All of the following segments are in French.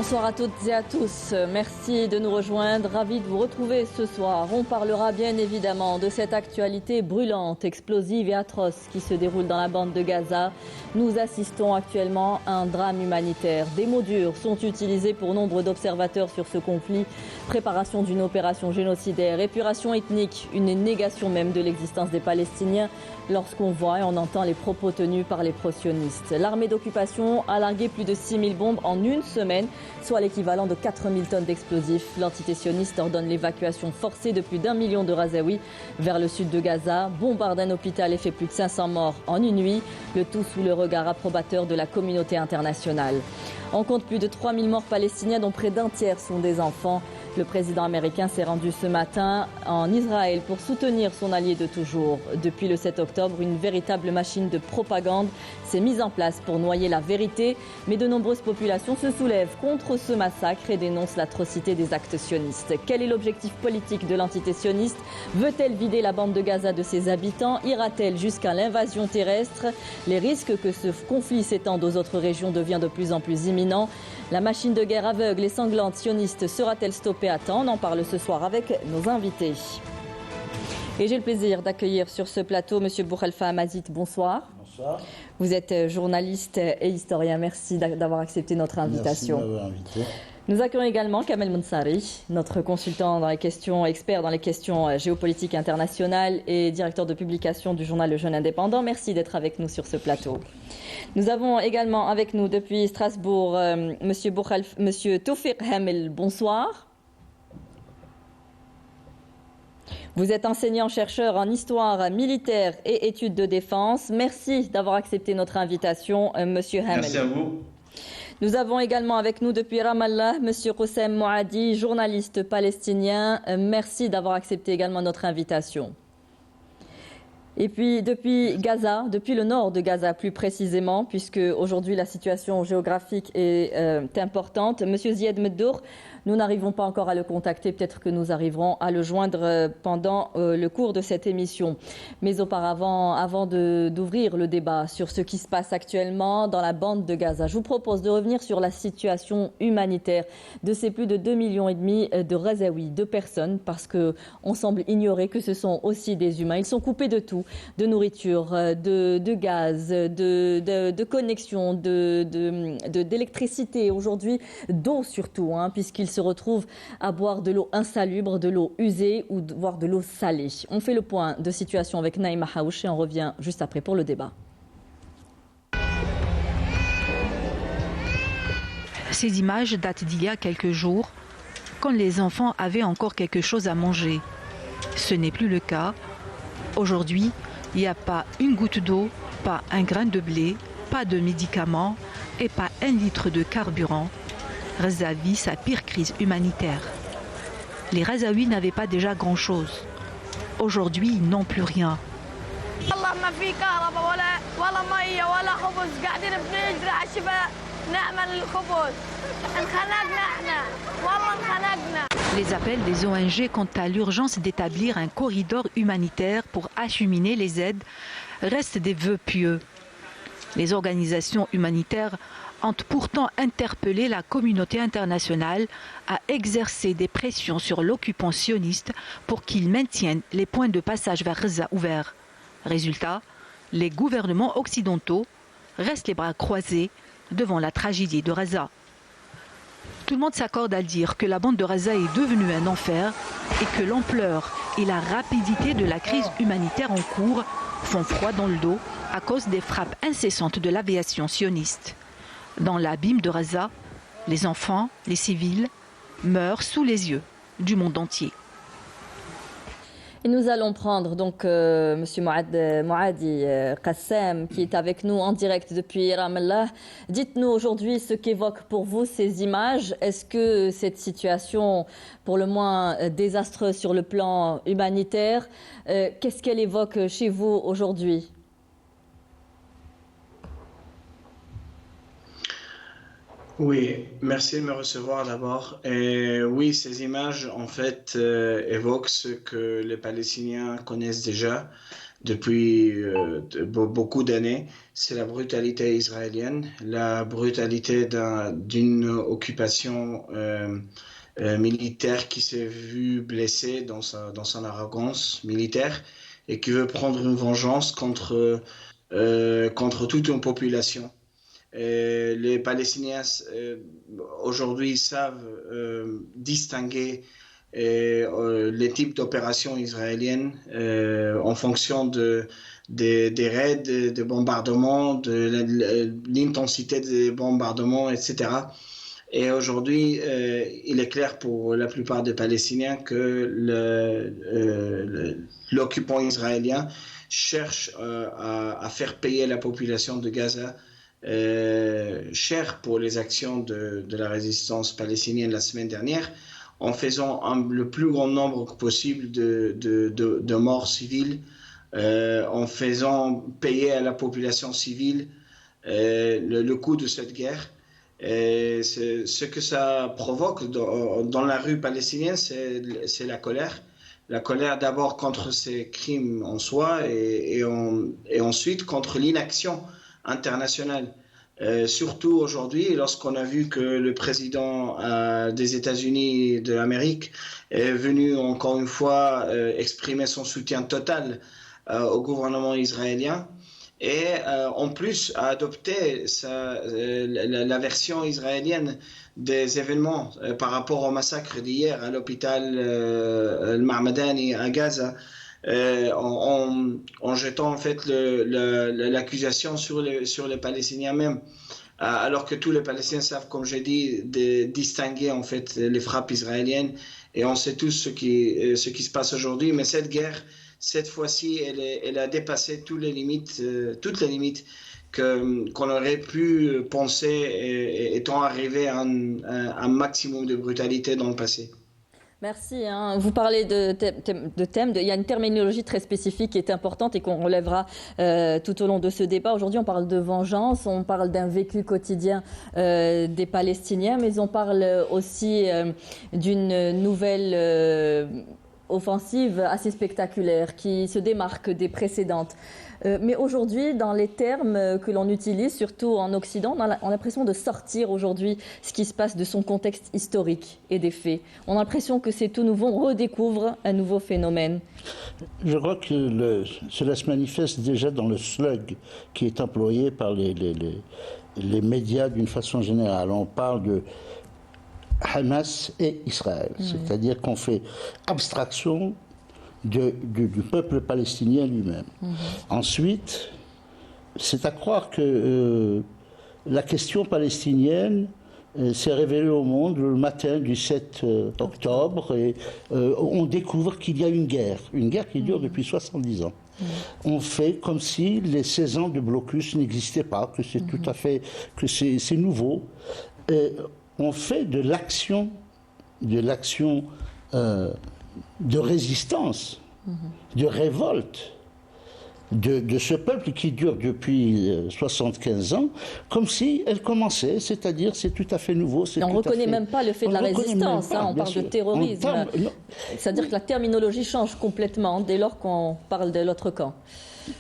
Bonsoir à toutes et à tous. Merci de nous rejoindre. Ravi de vous retrouver ce soir. On parlera bien évidemment de cette actualité brûlante, explosive et atroce qui se déroule dans la bande de Gaza. Nous assistons actuellement à un drame humanitaire. Des mots durs sont utilisés pour nombre d'observateurs sur ce conflit. Préparation d'une opération génocidaire, épuration ethnique, une négation même de l'existence des Palestiniens lorsqu'on voit et on entend les propos tenus par les pro-sionistes. L'armée d'occupation a largué plus de 6000 bombes en une semaine, soit l'équivalent de 4000 tonnes d'explosifs. L'entité sioniste ordonne l'évacuation forcée de plus d'1 million de Razaouis vers le sud de Gaza, bombarde un hôpital et fait plus de 500 morts en une nuit, le tout sous le regard approbateur de la communauté internationale. On compte plus de 3000 morts palestiniens dont près d'un tiers sont des enfants. Le président américain s'est rendu ce matin en Israël pour soutenir son allié de toujours. Depuis le 7 octobre, une véritable machine de propagande s'est mise en place pour noyer la vérité. Mais de nombreuses populations se soulèvent contre ce massacre et dénoncent l'atrocité des actes sionistes. Quel est l'objectif politique de l'entité sioniste? Veut-elle vider la bande de Gaza de ses habitants? Ira-t-elle jusqu'à l'invasion terrestre? Les risques que ce conflit s'étende aux autres régions devient de plus en plus imminent. La machine de guerre aveugle et sanglante sioniste sera-t-elle stoppée à temps? On en parle ce soir avec nos invités. Et j'ai le plaisir d'accueillir sur ce plateau M. Bouchelfa Amazit. Bonsoir. Bonsoir. Vous êtes journaliste et historien. Merci d'avoir accepté notre invitation. Merci de m'avoir invité. Nous accueillons également Kamel Mounsari, notre consultant dans les questions, expert dans les questions géopolitiques internationales et directeur de publication du journal Le Jeune Indépendant. Merci d'être avec nous sur ce plateau. Nous avons également avec nous depuis Strasbourg Monsieur Tawfiq Hamel. Bonsoir. Vous êtes enseignant-chercheur en histoire militaire et études de défense. Merci d'avoir accepté notre invitation, Monsieur Hamel. Merci à vous. Nous avons également avec nous depuis Ramallah Monsieur Qoussem Mouadi, journaliste palestinien. Merci d'avoir accepté également notre invitation. Et puis depuis Gaza, depuis le nord de Gaza plus précisément, puisque aujourd'hui la situation géographique est importante, Monsieur Ziad Meddour, nous n'arrivons pas encore à le contacter, peut-être que nous arriverons à le joindre pendant le cours de cette émission. Mais auparavant, avant d'ouvrir le débat sur ce qui se passe actuellement dans la bande de Gaza, je vous propose de revenir sur la situation humanitaire de ces plus de 2,5 millions de Razaouis, de personnes, parce qu'on semble ignorer que ce sont aussi des humains. Ils sont coupés de tout, de nourriture, de gaz, de connexion, d'électricité, aujourd'hui d'eau surtout, puisqu'ils se retrouvent à boire de l'eau insalubre, de l'eau usée ou voire de l'eau salée. On fait le point de situation avec Naïma Haouch et on revient juste après pour le débat. Ces images datent d'il y a quelques jours, quand les enfants avaient encore quelque chose à manger. Ce n'est plus le cas. Aujourd'hui, il n'y a pas une goutte d'eau, pas un grain de blé, pas de médicaments et pas 1 litre de carburant. Gaza vit sa pire crise humanitaire. Les Razaouis n'avaient pas déjà grand-chose. Aujourd'hui, ils n'ont plus rien. Les appels des ONG quant à l'urgence d'établir un corridor humanitaire pour acheminer les aides restent des vœux pieux. Les organisations humanitaires ont pourtant interpellé la communauté internationale à exercer des pressions sur l'occupant sioniste pour qu'il maintienne les points de passage vers Gaza ouverts. Résultat, les gouvernements occidentaux restent les bras croisés devant la tragédie de Gaza. Tout le monde s'accorde à dire que la bande de Gaza est devenue un enfer et que l'ampleur et la rapidité de la crise humanitaire en cours font froid dans le dos à cause des frappes incessantes de l'aviation sioniste. Dans l'abîme de Gaza, les enfants, les civils, meurent sous les yeux du monde entier. Et nous allons prendre donc M. Mouadi Qassem qui est avec nous en direct depuis Ramallah. Dites-nous aujourd'hui ce qu'évoquent pour vous ces images. Est-ce que cette situation, pour le moins désastreuse sur le plan humanitaire, qu'est-ce qu'elle évoque chez vous aujourd'hui ? Oui, merci de me recevoir d'abord. Et oui, ces images, en fait, évoquent ce que les Palestiniens connaissent déjà depuis beaucoup d'années. C'est la brutalité israélienne, la brutalité d'une occupation militaire qui s'est vue blessée dans son arrogance militaire et qui veut prendre une vengeance contre toute une population. Les Palestiniens aujourd'hui savent distinguer les types d'opérations israéliennes en fonction des raids, des bombardements, de l'intensité des bombardements, etc. Et aujourd'hui, il est clair pour la plupart des Palestiniens que l'occupant israélien cherche à faire payer la population de Gaza cher pour les actions de la résistance palestinienne la semaine dernière, en faisant le plus grand nombre possible de morts civiles, en faisant payer à la population civile le coût de cette guerre. Et ce que ça provoque dans la rue palestinienne, c'est la colère. La colère d'abord contre ces crimes en soi et ensuite contre l'inaction internationale. Surtout aujourd'hui, lorsqu'on a vu que le président des États-Unis de l'Amérique est venu encore une fois exprimer son soutien total au gouvernement israélien et en plus a adopté la version israélienne des événements par rapport au massacre d'hier à l'hôpital Al-Ma'madani à Gaza. En jetant en fait l'accusation sur les Palestiniens même, alors que tous les Palestiniens savent, comme j'ai dit, distinguer en fait les frappes israéliennes et on sait tous ce qui se passe aujourd'hui. Mais cette guerre, cette fois-ci, elle a dépassé toutes les limites qu'on aurait pu penser étant arrivé à un maximum de brutalité dans le passé. Merci. Vous parlez de thèmes. Il y a une terminologie très spécifique qui est importante et qu'on relèvera tout au long de ce débat. Aujourd'hui, on parle de vengeance, on parle d'un vécu quotidien des Palestiniens, mais on parle aussi d'une nouvelle offensive assez spectaculaire qui se démarque des précédentes. Mais aujourd'hui, dans les termes que l'on utilise, surtout en Occident, on a l'impression de sortir aujourd'hui ce qui se passe de son contexte historique et des faits. On a l'impression que c'est tout nouveau, on redécouvre un nouveau phénomène. Je crois que cela se manifeste déjà dans le slug qui est employé par les médias d'une façon générale. On parle de Hamas et Israël, c'est-à-dire qu'on fait abstraction du peuple palestinien lui-même. Ensuite, c'est à croire que la question palestinienne s'est révélée au monde le matin du 7 octobre et on découvre qu'il y a une guerre qui dure depuis 70 ans. On fait comme si les 16 ans de blocus n'existaient pas, que c'est tout à fait, que c'est nouveau. On fait de l'action de résistance, de révolte de ce peuple qui dure depuis 75 ans, comme si elle commençait, c'est-à-dire c'est tout à fait nouveau. On ne reconnaît même pas le fait de la résistance, on parle de terrorisme. C'est-à-dire que la terminologie change complètement dès lors qu'on parle de l'autre camp.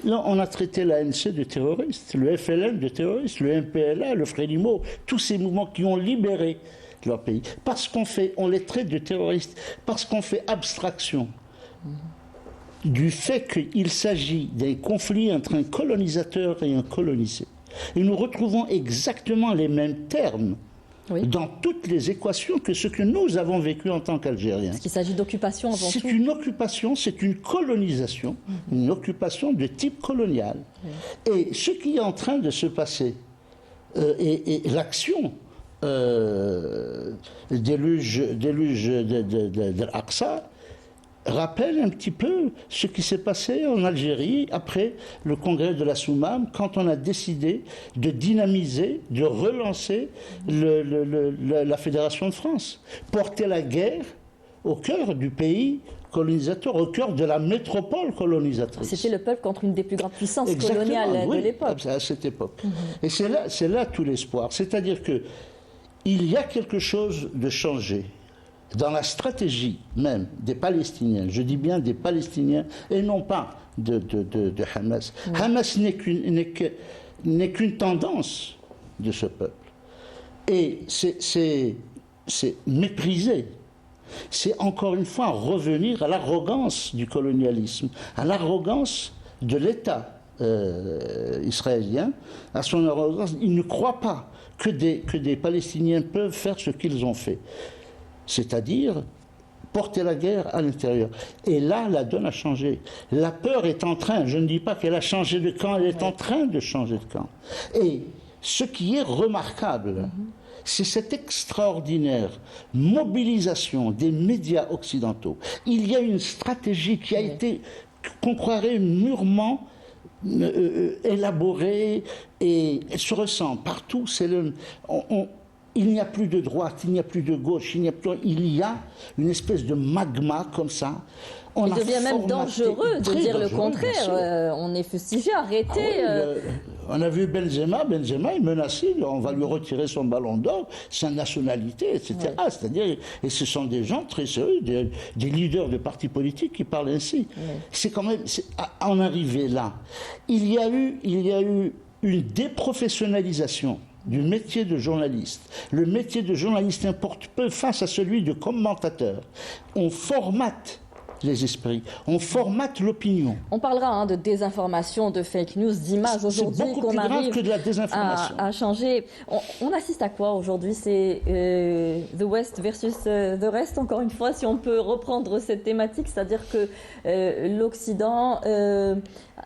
Là, on a traité l'ANC de terroriste, le FLN de terroriste, le MPLA, le Frélimo, tous ces mouvements qui ont libéré leur pays. Parce on les traite de terroristes, parce qu'on fait abstraction du fait qu'il s'agit d'un conflit entre un colonisateur et un colonisé. Et nous retrouvons exactement les mêmes termes dans toutes les équations que ce que nous avons vécu en tant qu'Algériens. Parce qu'il s'agit d'occupation avant tout. C'est une occupation, c'est une colonisation, une occupation de type colonial. Et ce qui est en train de se passer, et l'action déluge de l'Aqsa, rappelle un petit peu ce qui s'est passé en Algérie après le congrès de la Soumam, quand on a décidé de dynamiser, de relancer la Fédération de France. Porter la guerre au cœur du pays colonisateur, au cœur de la métropole colonisatrice. C'était le peuple contre une des plus grandes puissances coloniales de l'époque. À cette époque. Et c'est là tout l'espoir. C'est-à-dire que il y a quelque chose de changé dans la stratégie même des Palestiniens, je dis bien des Palestiniens, et non pas de Hamas. Hamas n'est qu'une tendance de ce peuple. Et c'est mépriser. C'est encore une fois revenir à l'arrogance du colonialisme, à l'arrogance de l'État israélien, à son arrogance. Il ne croit pas que des Palestiniens peuvent faire ce qu'ils ont fait, c'est-à-dire porter la guerre à l'intérieur. Et là, la donne a changé. La peur est en train, je ne dis pas qu'elle a changé de camp, elle est en train de changer de camp. Et ce qui est remarquable, c'est cette extraordinaire mobilisation des médias occidentaux. Il y a une stratégie qui a été, qu'on croirait mûrement élaborée et elle se ressent partout. Il n'y a plus de droite, il n'y a plus de gauche, il y a une espèce de magma comme ça. Il devient même dangereux de dire le contraire. On est fustigé, arrêté. On a vu Benzema est menacé, on va lui retirer son ballon d'or, sa nationalité, etc. Ouais. C'est-à-dire, et ce sont des gens très sérieux, des leaders de partis politiques qui parlent ainsi. Ouais. C'est quand même, en arriver là, il y a eu une déprofessionnalisation du métier de journaliste. Le métier de journaliste importe peu face à celui de commentateur. On formate les esprits, on formate l'opinion. On parlera de désinformation, de fake news, d'images aujourd'hui qu'on arrive que de la désinformation. À changer. On assiste à quoi aujourd'hui? C'est The West versus The Rest, encore une fois, si on peut reprendre cette thématique, c'est-à-dire que l'Occident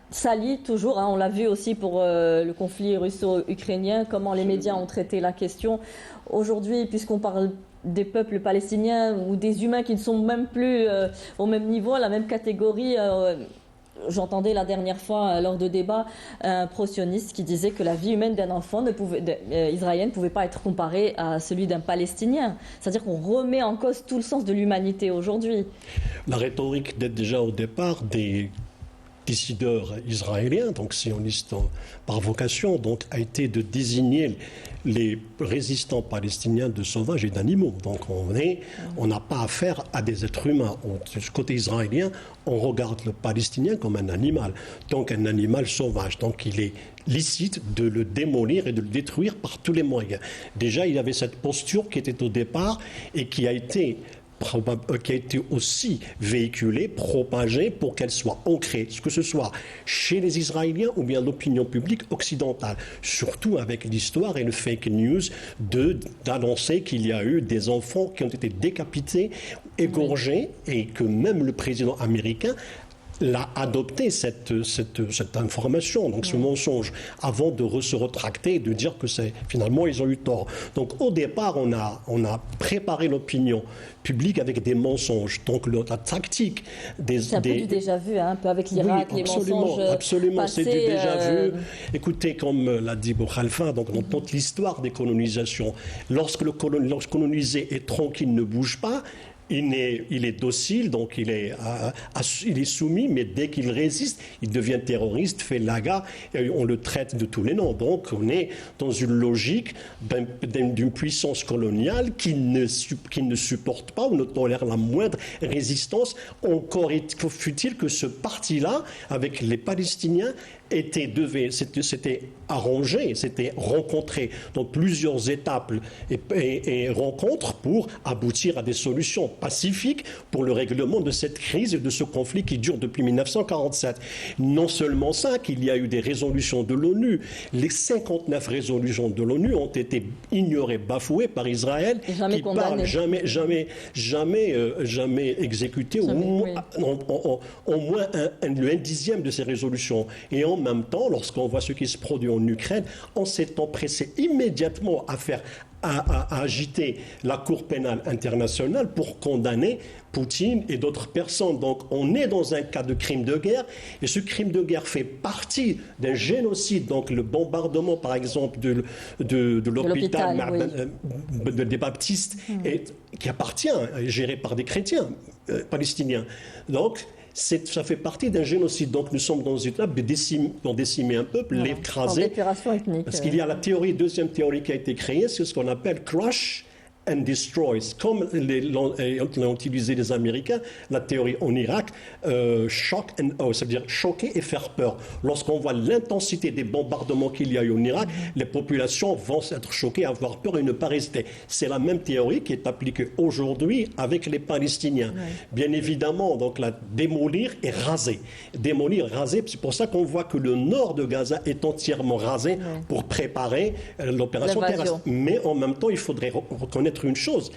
s'allie toujours, on l'a vu aussi pour le conflit russo-ukrainien, comment les médias ont traité la question. Aujourd'hui, puisqu'on parle des peuples palestiniens ou des humains qui ne sont même plus au même niveau, à la même catégorie. J'entendais la dernière fois lors de débats un pro-sioniste qui disait que la vie humaine d'un enfant israélien ne pouvait pas être comparée à celui d'un Palestinien. C'est-à-dire qu'on remet en cause tout le sens de l'humanité aujourd'hui. La rhétorique date déjà au départ des décideurs israéliens, donc sionistes par vocation, donc a été de désigner les résistants palestiniens de sauvages et d'animaux. Donc on n'a pas affaire à des êtres humains. Du côté israélien, on regarde le Palestinien comme un animal, donc un animal sauvage. Donc il est licite de le démolir et de le détruire par tous les moyens. Déjà, il y avait cette posture qui était au départ et qui a été aussi véhiculée, propagée pour qu'elle soit ancrée, que ce soit chez les Israéliens ou bien l'opinion publique occidentale, surtout avec l'histoire et le fake news d'annoncer qu'il y a eu des enfants qui ont été décapités, égorgés, et que même le président américain l'a adopté cette information, donc ce mensonge, avant de se retracter et de dire que finalement ils ont eu tort. Donc au départ, on a préparé l'opinion publique avec des mensonges. Donc la tactique c'est un peu du déjà vu, un peu avec l'Irak, oui, les mensonges absolument, passés, c'est du déjà vu. Écoutez, comme l'a dit Bokhalfa, donc dans toute l'histoire des colonisations, lorsque le colonisé est tranquille, ne bouge pas, il est docile, donc il est soumis, mais dès qu'il résiste, il devient terroriste, fait l'aga, et on le traite de tous les noms. Donc on est dans une logique d'une puissance coloniale qui ne supporte pas ou ne tolère la moindre résistance. Encore fut-il que ce parti-là, avec les Palestiniens, s'était arrangé, s'était rencontré dans plusieurs étapes et rencontres pour aboutir à des solutions pacifiques pour le règlement de cette crise et de ce conflit qui dure depuis 1947. Non seulement ça, qu'il y a eu des résolutions de l'ONU. Les 59 résolutions de l'ONU ont été ignorées, bafouées par Israël, jamais condamnées. Jamais exécutées, au moins le 1/10 de ces résolutions. Et en même temps, lorsqu'on voit ce qui se produit en Ukraine, on s'est empressé immédiatement à agiter la Cour pénale internationale pour condamner Poutine et d'autres personnes. Donc on est dans un cas de crime de guerre, et ce crime de guerre fait partie d'un génocide. Donc le bombardement, par exemple, de l'hôpital des baptistes, qui appartient, géré par des chrétiens palestiniens. Donc ça fait partie d'un génocide. Donc nous sommes dans une étape pour décimer un peuple, l'écraser. D'épuration ethnique. Parce qu'il y a la deuxième théorie qui a été créée, c'est ce qu'on appelle crush and destroys. Comme l'ont utilisé les Américains, la théorie en Irak, shock and awe, ça veut dire choquer et faire peur. Lorsqu'on voit l'intensité des bombardements qu'il y a eu en Irak, les populations vont être choquées, avoir peur et ne pas résister. C'est la même théorie qui est appliquée aujourd'hui avec les Palestiniens. Bien évidemment, donc démolir et raser. Démolir, raser, c'est pour ça qu'on voit que le nord de Gaza est entièrement rasé pour préparer l'opération terrestre. Mais en même temps, il faudrait reconnaître une chose,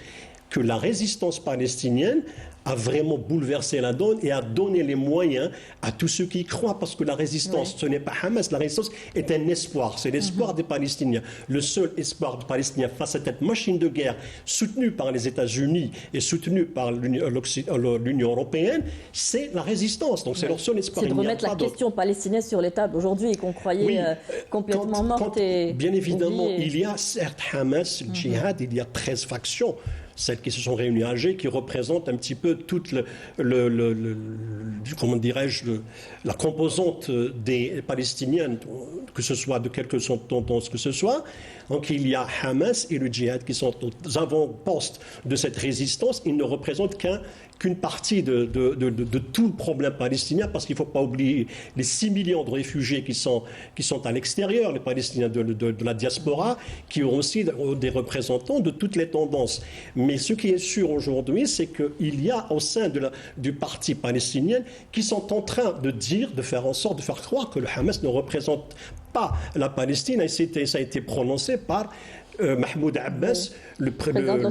que la résistance palestinienne a vraiment bouleversé la donne et a donné les moyens à tous ceux qui y croient, parce que la résistance, ce n'est pas Hamas, la résistance est un espoir, c'est l'espoir des Palestiniens. Le seul espoir des Palestiniens face à cette machine de guerre soutenue par les États-Unis et soutenue par l'Union européenne, c'est la résistance. Donc c'est leur seul espoir. C'est de remettre la question palestinienne sur les tables aujourd'hui, qu'on croyait complètement morte et bien évidemment, oubliée. il y a certes Hamas, le djihad, il y a 13 factions, celles qui se sont réunies à Alger, qui représentent un petit peu toute comment dirais-je, la composante des Palestiniens, que ce soit de quelque tendance que ce soit. Donc il y a Hamas et le djihad qui sont aux avant-postes de cette résistance. Ils ne représentent qu'une partie de tout le problème palestinien, parce qu'il ne faut pas oublier les 6 millions de réfugiés qui sont à l'extérieur, les Palestiniens de la diaspora, qui ont aussi des représentants de toutes les tendances. Mais ce qui est sûr aujourd'hui, c'est qu'il y a au sein du parti palestinien qui sont en train de faire en sorte de faire croire que le Hamas ne représente pas la Palestine, et ça a été prononcé par Mahmoud Abbas, le président de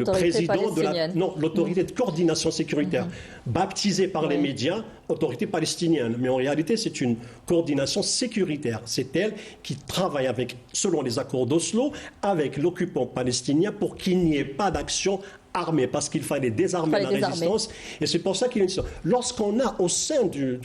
l'autorité de coordination sécuritaire, baptisé par les médias autorité palestinienne. Mais en réalité, c'est une coordination sécuritaire. C'est elle qui travaille selon les accords d'Oslo, avec l'occupant palestinien pour qu'il n'y ait pas d'action armée, parce qu'il fallait désarmer la résistance. Et c'est pour ça qu'il y a une histoire. Lorsqu'on a au sein de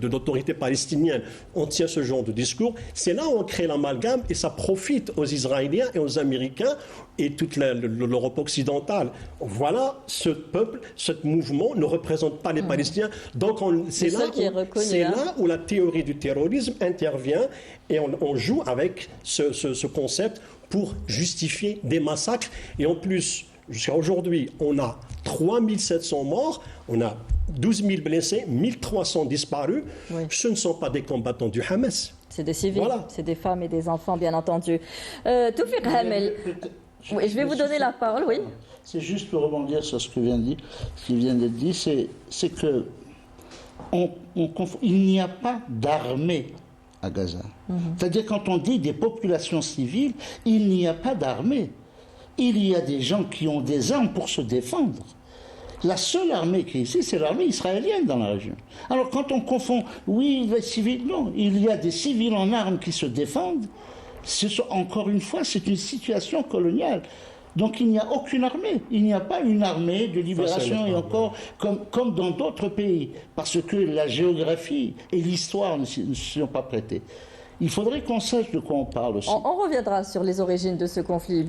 l'autorité palestinienne, on tient ce genre de discours, c'est là où on crée l'amalgame, et ça profite aux Israéliens et aux Américains et toute l'Europe occidentale. Voilà, ce peuple, ce mouvement ne représente pas les Palestiniens. Donc c'est là où la théorie du terrorisme intervient, et on joue avec ce concept pour justifier des massacres. Et en plus, jusqu'à aujourd'hui, on a 3700 morts, on a 12 000 blessés, 1300 disparus. Ce ne sont pas des combattants du Hamas. C'est des civils, c'est des femmes et des enfants, bien entendu. Toufik Hamel, je vais vous donner la parole, oui. C'est juste pour rebondir sur ce qui vient d'être dit, c'est que il n'y a pas d'armée à Gaza. C'est-à-dire, quand on dit des populations civiles, il n'y a pas d'armée. Il y a des gens qui ont des armes pour se défendre. La seule armée qui est ici, c'est l'armée israélienne dans la région. Alors quand on confond, les civils, non, il y a des civils en armes qui se défendent. Encore une fois, c'est une situation coloniale. Donc il n'y a aucune armée. Il n'y a pas une armée de libération, et encore comme dans d'autres pays, parce que la géographie et l'histoire ne s'y sont pas prêtées. Il faudrait qu'on sache de quoi on parle aussi. On reviendra sur les origines de ce conflit.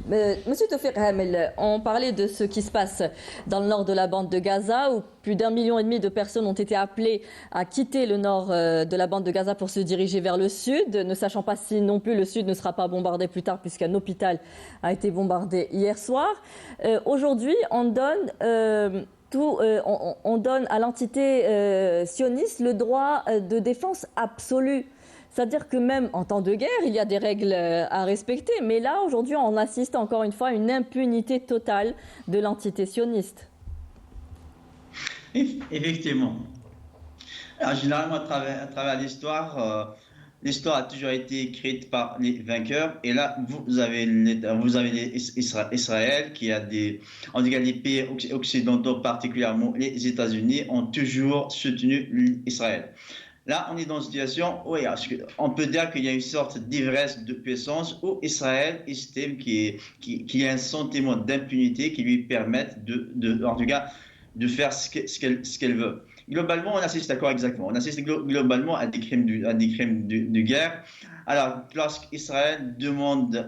Monsieur Toufik Hamel, on parlait de ce qui se passe dans le nord de la bande de Gaza, où plus d'1,5 million de personnes ont été appelées à quitter le nord de la bande de Gaza pour se diriger vers le sud, ne sachant pas si non plus le sud ne sera pas bombardé plus tard, puisqu'un hôpital a été bombardé hier soir. Aujourd'hui, on donne à l'entité sioniste le droit de défense absolue. C'est-à-dire que même en temps de guerre, il y a des règles à respecter. Mais là, aujourd'hui, on assiste encore une fois à une impunité totale de l'entité sioniste. Effectivement. Alors, généralement, à travers l'histoire, l'histoire a toujours été écrite par les vainqueurs. Et là, vous avez Israël, qui a en tout cas, les pays occidentaux, particulièrement les États-Unis, ont toujours soutenu Israël. Là, on est dans une situation où on peut dire qu'il y a une sorte d'ivresse de puissance où Israël estime qu'il y a un sentiment d'impunité qui lui permet en tout cas, de faire ce qu'elle veut. Globalement, on assiste à quoi exactement? On assiste globalement à des crimes de guerre. Alors, lorsqu'Israël demande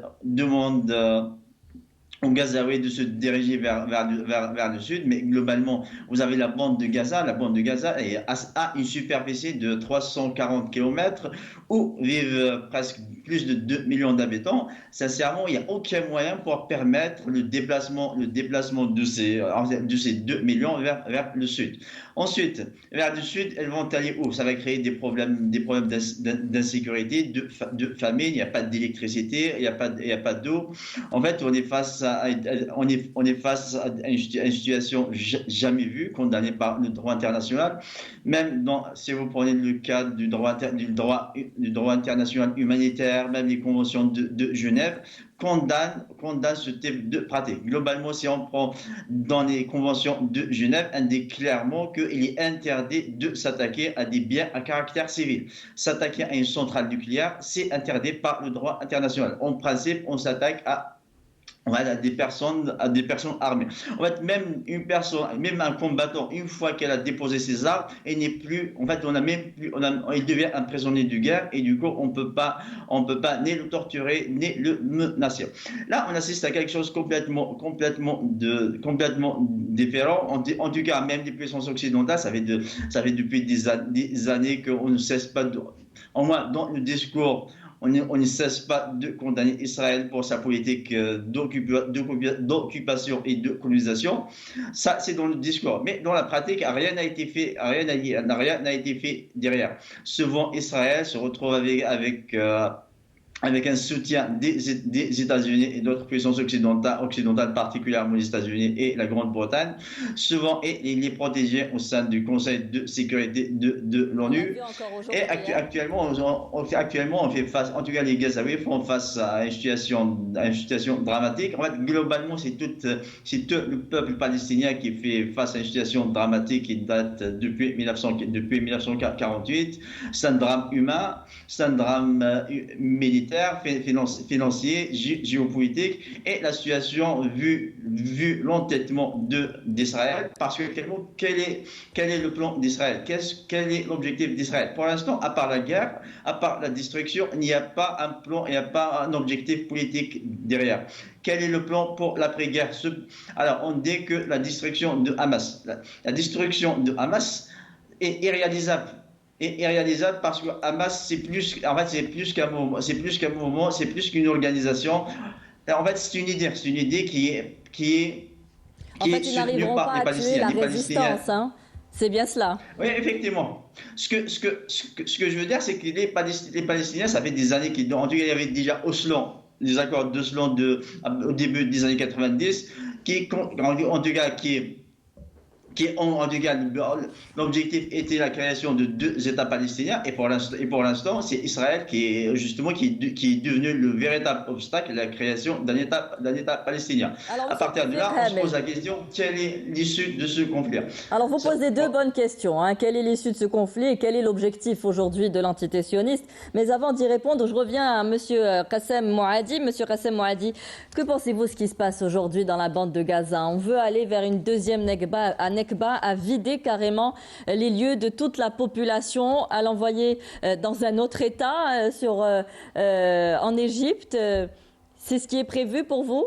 aux Gazaouis de se diriger vers le sud, mais globalement, vous avez la bande de Gaza. La bande de Gaza a une superficie de 340 km où vivent presque plus de 2 millions d'habitants. Sincèrement, il n'y a aucun moyen pour permettre le déplacement de ces 2 millions vers le sud. Ensuite, vers le sud, elles vont aller où? Ça va créer des problèmes d'insécurité, de famine. Il n'y a pas d'électricité, il n'y a pas d'eau. En fait, on est face à une situation jamais vue, condamnée par le droit international. Même si vous prenez le cas du droit international humanitaire, même les conventions de Genève, condamne ce type de pratique. Globalement, si on prend dans les conventions de Genève, indique clairement qu'il est interdit de s'attaquer à des biens à caractère civil. S'attaquer à une centrale nucléaire, c'est interdit par le droit international. En principe, on s'attaque à des personnes armées. En fait, même un combattant, une fois qu'elle a déposé ses armes, il devient un prisonnier de guerre et du coup, on peut pas ni le torturer ni le menacer. Là, on assiste à quelque chose complètement différent. En tout cas, même les puissances occidentales, ça fait depuis des années qu'on ne cesse pas au moins dans le discours, on ne cesse pas de condamner Israël pour sa politique d'occupation et de colonisation. Ça, c'est dans le discours. Mais dans la pratique, rien n'a été fait derrière. Souvent, Israël se retrouve avec un soutien des États-Unis et d'autres puissances occidentales, particulièrement les États-Unis et la Grande-Bretagne, souvent il est protégé au sein du Conseil de sécurité de l'ONU. Et actuellement, on fait face, en tout cas les Gazaouis font face à une situation dramatique. En fait, globalement, c'est tout le peuple palestinien qui fait face à une situation dramatique qui date depuis 1948. C'est un drame humain, c'est un drame militaire, financier, géopolitique, et la situation vu l'entêtement d'Israël, parce que quel est le plan d'Israël, quel est l'objectif d'Israël? Pour l'instant, à part la guerre, à part la destruction, il n'y a pas un plan, il n'y a pas un objectif politique derrière. Quel est le plan pour l'après-guerre? Alors, on dit que la destruction de Hamas, est irréalisable. Parce que Hamas, c'est plus qu'un mouvement, c'est plus qu'une organisation. En fait, c'est une idée qui est ils n'arriveront pas à tuer la résistance, hein. C'est bien cela. Oui, effectivement. Ce que je veux dire, c'est que les Palestiniens, ça fait des années en tout cas, il y avait déjà les accords d'Oslo au début des années 90, l'objectif était la création de 2 États palestiniens, et pour l'instant, c'est Israël qui est devenu le véritable obstacle à la création d'un État palestinien. Alors, à partir de là, on se pose la question, quelle est l'issue de ce conflit? Alors, vous posez deux bonnes questions. Quelle est l'issue de ce conflit et quel est l'objectif aujourd'hui de l'entité sioniste? Mais avant d'y répondre, je reviens à M. Qassem Moadi. Monsieur Qassem Moadi, que pensez-vous de ce qui se passe aujourd'hui dans la bande de Gaza? On veut aller vers une deuxième Nekba, à vider carrément les lieux de toute la population, à l'envoyer dans un autre État, en Égypte. C'est ce qui est prévu pour vous?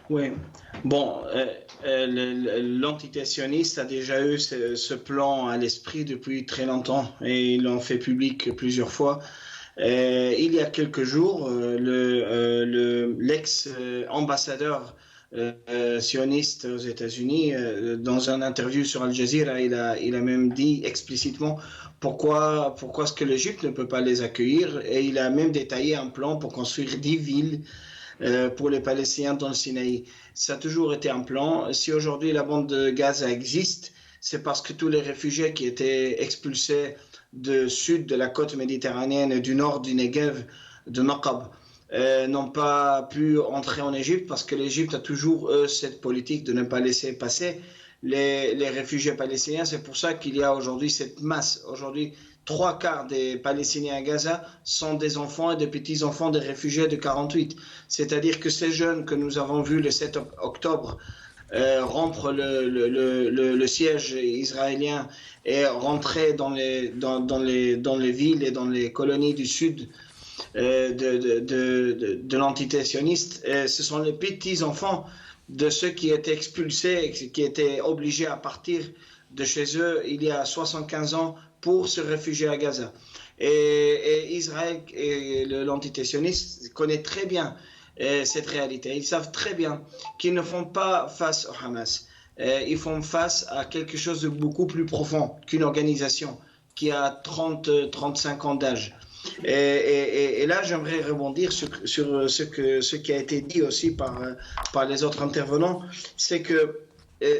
Oui. Bon, l'entité sioniste a déjà eu ce plan à l'esprit depuis très longtemps et ils l'ont fait public plusieurs fois. Il y a quelques jours, l'ex-ambassadeur sioniste aux États-Unis, dans une interview sur Al Jazeera, il a même dit explicitement pourquoi est-ce que l'Égypte ne peut pas les accueillir, et il a même détaillé un plan pour construire 10 villes pour les Palestiniens dans le Sinaï. Ça a toujours été un plan. Si aujourd'hui la bande de Gaza existe, c'est parce que tous les réfugiés qui étaient expulsés du sud de la côte méditerranéenne et du nord du Negev, de Naqab, n'ont pas pu entrer en Égypte, parce que l'Égypte a toujours cette politique de ne pas laisser passer les réfugiés palestiniens. C'est pour ça qu'il y a aujourd'hui cette masse. Aujourd'hui, 3/4 des Palestiniens à Gaza sont des enfants et des petits-enfants des réfugiés de 48. C'est-à-dire que ces jeunes que nous avons vus le 7 octobre rompre le siège israélien et rentrer dans les villes et dans les colonies du sud, de l'entité sioniste, ce sont les petits-enfants de ceux qui étaient expulsés, qui étaient obligés à partir de chez eux il y a 75 ans pour se réfugier à Gaza. Et Israël et l'entité sioniste connaissent très bien cette réalité. Ils savent très bien qu'ils ne font pas face au Hamas. Ils font face à quelque chose de beaucoup plus profond qu'une organisation qui a 35 ans d'âge. Et là, j'aimerais rebondir sur ce qui a été dit aussi par les autres intervenants, c'est que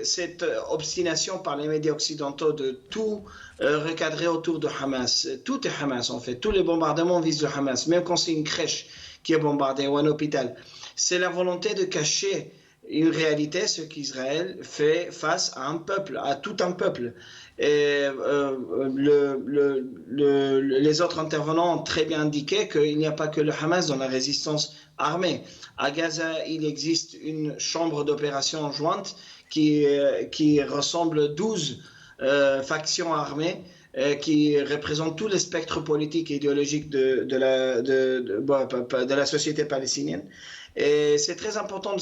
cette obstination par les médias occidentaux de tout recadrer autour de Hamas, tout est Hamas en fait, tous les bombardements visent le Hamas, même quand c'est une crèche qui est bombardée ou un hôpital. C'est la volonté de cacher une réalité, ce qu'Israël fait face à un peuple, à tout un peuple. Et les autres intervenants ont très bien indiqué qu'il n'y a pas que le Hamas dans la résistance armée. À Gaza, il existe une chambre d'opération jointe qui ressemble 12 factions armées qui représentent tout le spectre politique et idéologique de la société palestinienne. Et c'est très important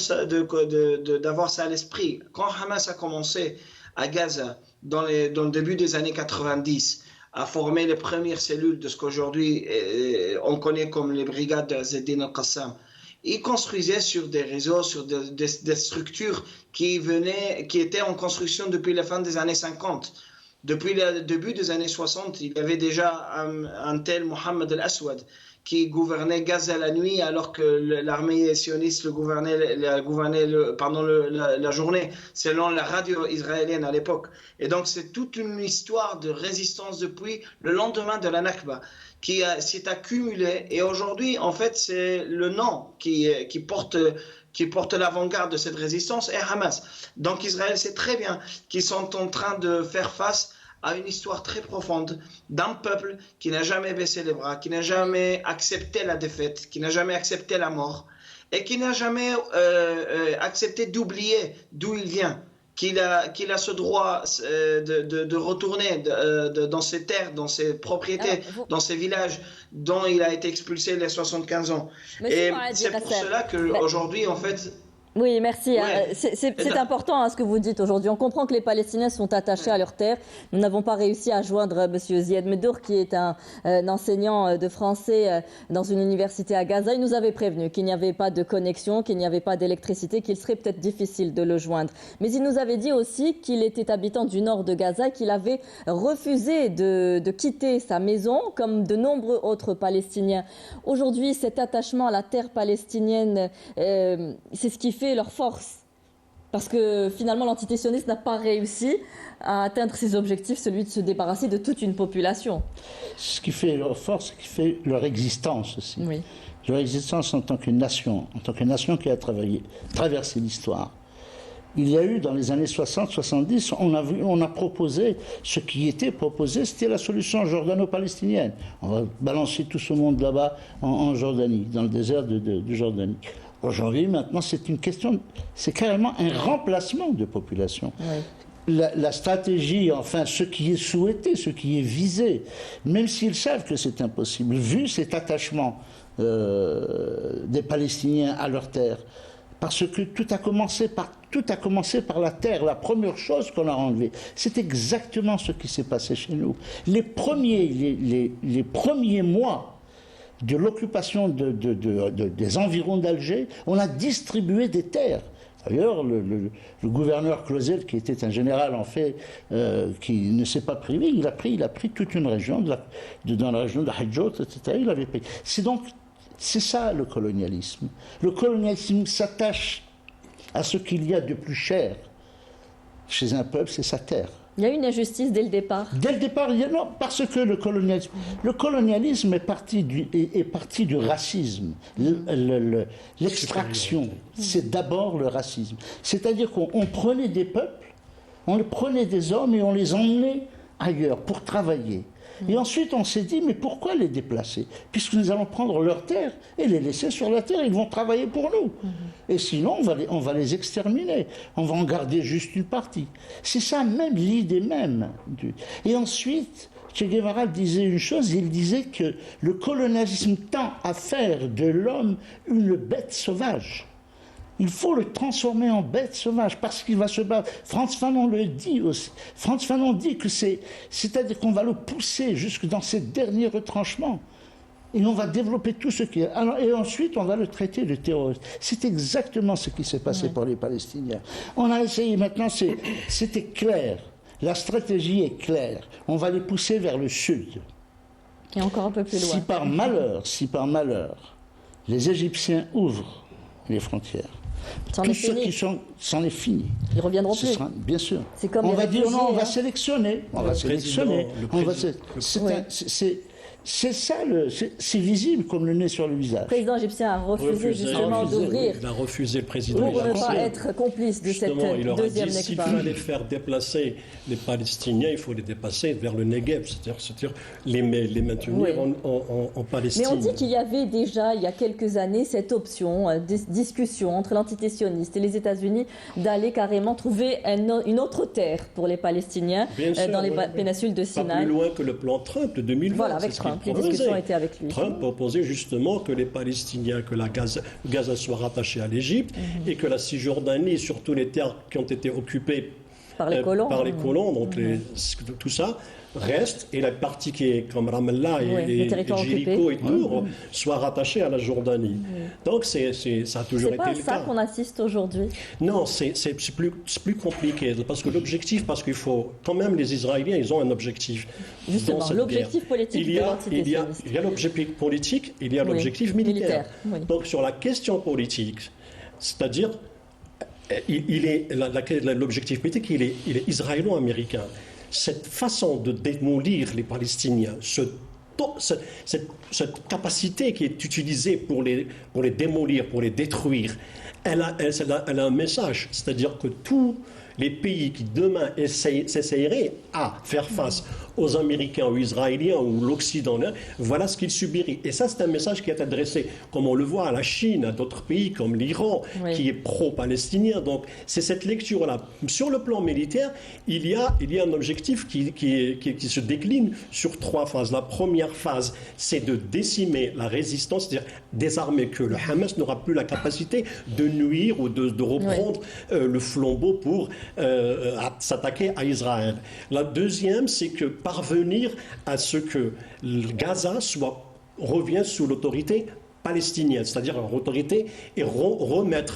d'avoir ça à l'esprit. Quand Hamas a commencé à Gaza, dans le début des années 90, à former les premières cellules de ce qu'aujourd'hui on connaît comme les brigades de Azz-e-Din al-Qassam, ils construisaient sur des réseaux, sur des structures qui étaient en construction depuis la fin des années 50. Depuis le début des années 60, il y avait déjà un tel Mohammed al-Aswad qui gouvernait Gaza la nuit alors que l'armée sioniste le gouvernait pendant la journée, selon la radio israélienne à l'époque. Et donc c'est toute une histoire de résistance depuis le lendemain de la Nakba qui s'est accumulée. Et aujourd'hui, en fait, c'est le nom qui porte l'avant-garde de cette résistance est Hamas. Donc Israël sait très bien qu'ils sont en train de faire face à une histoire très profonde d'un peuple qui n'a jamais baissé les bras, qui n'a jamais accepté la défaite, qui n'a jamais accepté la mort et qui n'a jamais accepté d'oublier d'où il vient, qu'il a ce droit de retourner dans ses terres, dans ses propriétés, dans ses villages dont il a été expulsé il y a 75 ans. Et c'est pour cela qu'aujourd'hui, en fait... Oui, merci. Ouais. C'est important ce que vous dites aujourd'hui. On comprend que les Palestiniens sont attachés à leur terre. Nous n'avons pas réussi à joindre M. Ziad Medour, qui est un enseignant de français dans une université à Gaza. Il nous avait prévenu qu'il n'y avait pas de connexion, qu'il n'y avait pas d'électricité, qu'il serait peut-être difficile de le joindre. Mais il nous avait dit aussi qu'il était habitant du nord de Gaza, qu'il avait refusé de quitter sa maison, comme de nombreux autres Palestiniens. Aujourd'hui, cet attachement à la terre palestinienne, c'est ce qui fait leur force, parce que finalement l'entité sioniste n'a pas réussi à atteindre ses objectifs, celui de se débarrasser de toute une population. Ce qui fait leur force, ce qui fait leur existence aussi. Oui. Leur existence en tant que nation qui a traversé l'histoire. Il y a eu dans les années 60-70, on a proposé, ce qui était proposé, c'était la solution jordano-palestinienne. On va balancer tout ce monde là-bas en Jordanie, dans le désert de Jordanie. Aujourd'hui, maintenant, c'est une question, c'est carrément un remplacement de population. Oui. La stratégie, enfin, ce qui est souhaité, ce qui est visé, même s'ils savent que c'est impossible, vu cet attachement des Palestiniens à leur terre, parce que tout a commencé par la terre, la première chose qu'on a enlevée. C'est exactement ce qui s'est passé chez nous. Les premiers mois de l'occupation des environs d'Alger, on a distribué des terres. D'ailleurs, le gouverneur Clausel, qui était un général en fait, qui ne s'est pas privé, il a pris toute une région, dans la région de Hadjot, etc. Il avait pris. C'est ça le colonialisme. Le colonialisme s'attache à ce qu'il y a de plus cher chez un peuple, c'est sa terre. Il y a une injustice dès le départ. Dès le départ, non, parce que le colonialisme est parti du racisme. L'extraction, c'est d'abord le racisme. C'est-à-dire qu'on prenait des peuples, on prenait des hommes et on les emmenait ailleurs pour travailler. Et ensuite, on s'est dit, mais pourquoi les déplacer? Puisque nous allons prendre leurs terres et les laisser sur la terre, ils vont travailler pour nous. Et sinon, on va les exterminer. On va en garder juste une partie. C'est ça même, l'idée même. Et ensuite, Che Guevara disait une chose, il disait que le colonialisme tend à faire de l'homme une bête sauvage. Il faut le transformer en bête sauvage parce qu'il va se battre. Frantz Fanon le dit aussi. Frantz Fanon dit que c'est-à-dire qu'on va le pousser jusque dans ses derniers retranchements. Et on va développer tout ce qui est. Alors, et ensuite, on va le traiter de terroriste. C'est exactement ce qui s'est passé pour les Palestiniens. On a essayé, maintenant, c'était clair. La stratégie est claire. On va les pousser vers le sud. Et encore un peu plus loin. Si par malheur, les Égyptiens ouvrent les frontières, tous ceux qui sont, c'en est fini. Ils reviendront plus. Bien sûr. C'est comme on va réfugiés, dire non, on va hein. sélectionner. On va sélectionner. C'est ça, c'est visible comme le nez sur le visage. Le président égyptien a refusé justement d'ouvrir. Il a refusé le président. Pour ne pas être complice de cette deuxième Nakba. S'il fallait faire déplacer les Palestiniens, il faut les dépasser vers le Negev, c'est-à-dire les maintenir en Palestine. Mais on dit qu'il y avait déjà, il y a quelques années, cette option, discussion entre l'entité sioniste et les États-Unis d'aller carrément trouver une autre terre pour les Palestiniens dans les péninsules de Sinaï. Pas plus loin que le plan Trump de 2020. Voilà, avec Trump. Les discussions étaient avec lui. Trump proposait justement que les Palestiniens, que Gaza soit rattaché à l'Égypte et que la Cisjordanie, surtout les terres qui ont été occupées par les colons, donc tout ça reste, et la partie qui est comme Ramallah et Jéricho et Tours soit rattachée à la Jordanie. Donc ça a toujours été le cas. C'est pas à ça qu'on assiste aujourd'hui. Non, c'est plus compliqué, parce que l'objectif, parce qu'il faut, quand même les Israéliens, ils ont un objectif. Justement, l'objectif politique de l'entité sioniste. Il y a l'objectif politique, il y a l'objectif militaire. Donc sur la question politique, c'est-à-dire l'objectif politique, il est israélo-américain. Cette façon de démolir les Palestiniens, cette capacité qui est utilisée pour les démolir, pour les détruire, elle a un message, c'est-à-dire que tous les pays qui demain s'essayeraient à faire face aux Américains, aux Israéliens ou l'Occident, voilà ce qu'ils subiraient. Et ça, c'est un message qui est adressé, comme on le voit, à la Chine, à d'autres pays comme l'Iran, qui est pro-palestinien. Donc, c'est cette lecture-là. Sur le plan militaire, il y a un objectif qui se décline sur 3 phases. La première phase, c'est de décimer la résistance, c'est-à-dire désarmer, que le Hamas n'aura plus la capacité de nuire ou de reprendre le flambeau pour s'attaquer à Israël. La deuxième, c'est que parvenir à ce que Gaza revienne sous l'autorité palestinienne, c'est-à-dire l'autorité, et refaire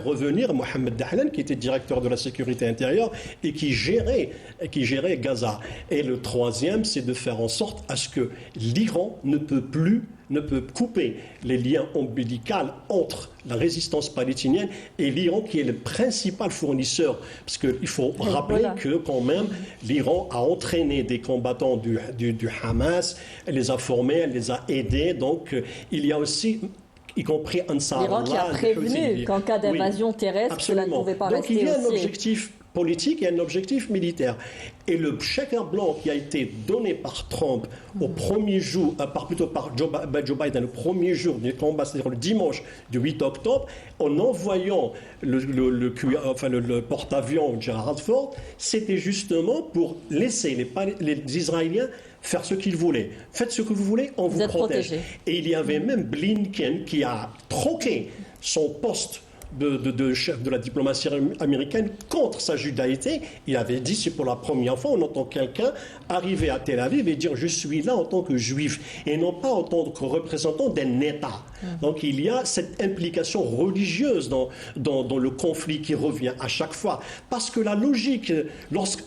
revenir Mohamed Dahlan, qui était directeur de la sécurité intérieure et qui gérait Gaza. Et le troisième, c'est de faire en sorte à ce que l'Iran ne peut couper les liens ombilicaux entre la résistance palestinienne et l'Iran, qui est le principal fournisseur. Parce qu'il faut rappeler que quand même, l'Iran a entraîné des combattants du Hamas, elle les a formés, elle les a aidés. Donc il y a aussi, y compris Ansar Allah, l'Iran qui a prévenu qu'en cas d'invasion terrestre, cela ne pouvait pas rester aussi. Donc il y a un objectif politique et un objectif militaire. Et le chèque en blanc qui a été donné par Trump au premier jour, par Joe Biden, le premier jour du combat, c'est-à-dire le dimanche du 8 octobre, en envoyant le porte-avions Gerald Ford, c'était justement pour laisser les Israéliens faire ce qu'ils voulaient. Faites ce que vous voulez, on vous protège. Et il y avait même Blinken qui a troqué son poste de chef de la diplomatie américaine contre sa judaïté. Il avait dit, c'est pour la première fois on entend quelqu'un arriver à Tel Aviv et dire je suis là en tant que juif et non pas en tant que représentant d'un État. Donc il y a cette implication religieuse dans le conflit qui revient à chaque fois. Parce que la logique, lorsque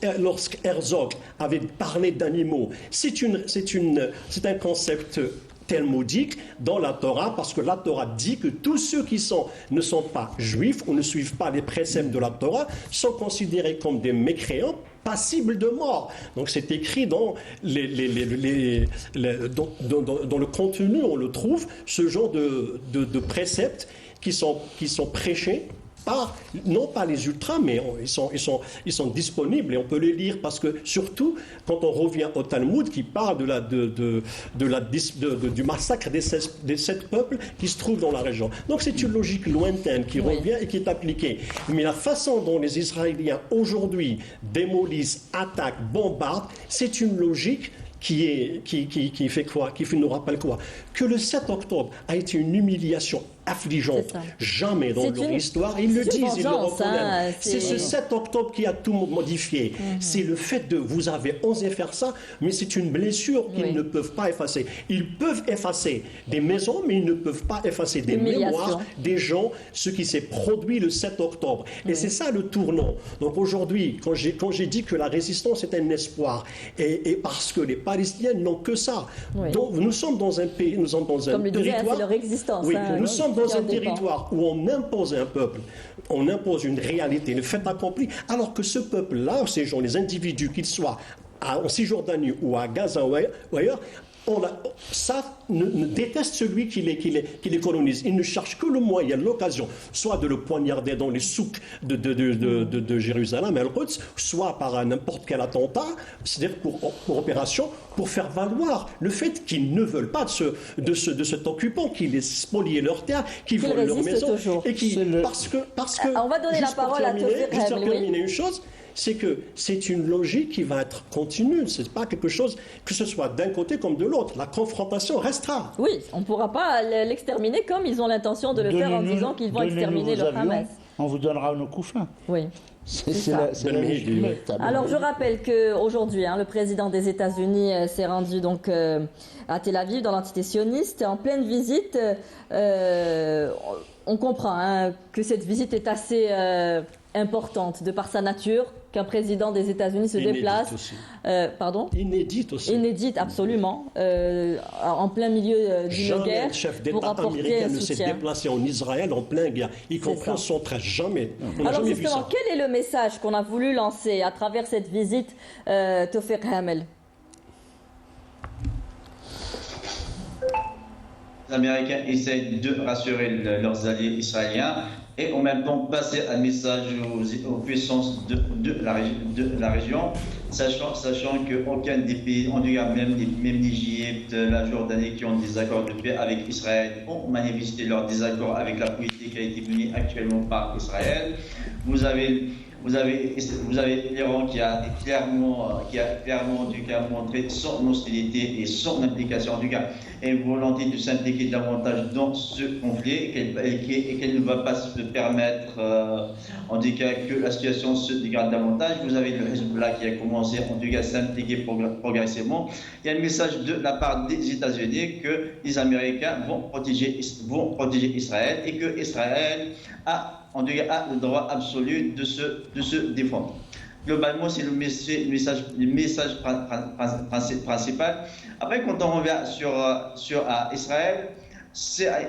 Herzog avait parlé d'animaux, c'est un concept talmudique dans la Torah, parce que la Torah dit que tous ceux qui ne sont pas juifs ou ne suivent pas les préceptes de la Torah sont considérés comme des mécréants passibles de mort. Donc c'est écrit dans dans le contenu, on le trouve, ce genre de préceptes qui sont prêchés non pas les ultras, mais ils sont disponibles et on peut les lire parce que surtout quand on revient au Talmud qui parle du massacre des 7 peuples qui se trouvent dans la région. Donc c'est une logique lointaine qui revient et qui est appliquée. Mais la façon dont les Israéliens aujourd'hui démolissent, attaquent, bombardent, c'est une logique qui fait quoi? Qui nous rappelle quoi? Que le 7 octobre a été une humiliation affligeante. Jamais dans leur histoire. Ils le disent, ils le reconnaissent. C'est ce 7 octobre qui a tout modifié. C'est le fait de, vous avez osé faire ça, mais c'est une blessure qu'ils ne peuvent pas effacer. Ils peuvent effacer des maisons, mais ils ne peuvent pas effacer des mémoires des gens, ce qui s'est produit le 7 octobre. Et c'est ça le tournant. Donc aujourd'hui, quand j'ai dit que la résistance est un espoir, et parce que les Palestiniens n'ont que ça. Donc nous sommes dans un pays, nous sommes dans un Comme le disait, territoire. c'est leur existence. Oui, nous sommes dans un territoire où on impose un peuple, on impose une réalité, le fait accompli, alors que ce peuple-là, ces gens, les individus, qu'ils soient en Cisjordanie ou à Gaza ou ailleurs, déteste celui qui les colonise. Ils ne cherchent que le moyen, l'occasion, soit de le poignarder dans les souks de Jérusalem, El-Quds, soit par n'importe quel attentat, c'est-à-dire pour opération, pour faire valoir le fait qu'ils ne veulent pas de cet occupant qui les spolier leur terre, qui vole leur maison, et qui parce que on va donner la parole à Tawfiq juste pour Hamel, terminer une chose. C'est que c'est une logique qui va être continue. Ce n'est pas quelque chose, que ce soit d'un côté comme de l'autre. La confrontation restera. Oui, on ne pourra pas l'exterminer comme ils ont l'intention de le faire en disant qu'ils vont exterminer le Hamas. On vous donnera nos couffins. Oui. C'est la logique. Alors je rappelle qu'aujourd'hui, le président des États-Unis s'est rendu donc à Tel Aviv dans l'entité sioniste en pleine visite. On comprend que cette visite est assez importante de par sa nature, qu'un président des États-Unis se déplace. Pardon ? Inédite aussi. Inédite, absolument, en plein milieu d'une guerre. Le chef d'État américain ne s'est déplacé en Israël en pleine guerre, y compris en son train. Jamais. Alors justement, quel est le message qu'on a voulu lancer à travers cette visite, Tawfiq Hamel ? Les Américains essaient de rassurer leurs alliés israéliens et en même temps passer un message aux puissances de la région, sachant qu'aucun des pays, en tout cas même l'Égypte, la Jordanie, qui ont des accords de paix avec Israël, ont manifesté leur désaccord avec la politique qui a été menée actuellement par Israël. Vous avez l'Iran qui a clairement en tout cas montré son hostilité et son implication, en tout cas, et une volonté de s'impliquer davantage dans ce conflit et qu'elle ne va pas se permettre, en tout cas, que la situation se dégrade davantage. Vous avez le Hezbollah qui a commencé, en tout cas, à s'impliquer progressivement. Il y a un message de la part des États-Unis que les Américains vont protéger Israël et que Israël a le droit absolu de se défendre. Globalement, c'est le message principal. Après, quand on revient sur Israël,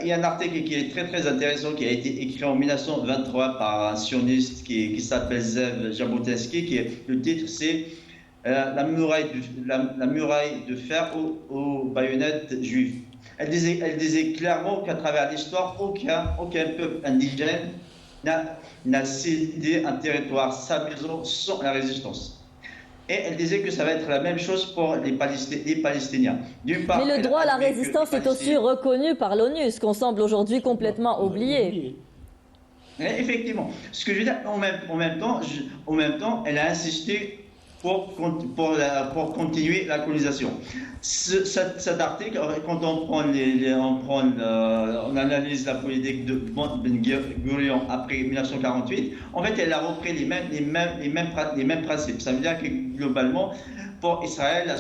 il y a un article qui est très très intéressant qui a été écrit en 1923 par un sioniste qui s'appelle Zev Jabotinsky. Le titre, c'est la muraille de fer aux baïonnettes juives. Elle disait clairement qu'à travers l'histoire, aucun peuple indigène n'a cédé un territoire, sa maison, sans la résistance. Et elle disait que ça va être la même chose pour les Palestiniens. D'une part, mais le droit à la résistance est aussi reconnu par l'ONU, ce qu'on semble aujourd'hui complètement oublier. Effectivement. Ce que je veux dire, en même temps, elle a insisté pour continuer la colonisation. Cet article, quand on analyse la politique de Ben-Gurion après 1948, en fait, elle a repris les mêmes principes. Ça veut dire que globalement, pour Israël, la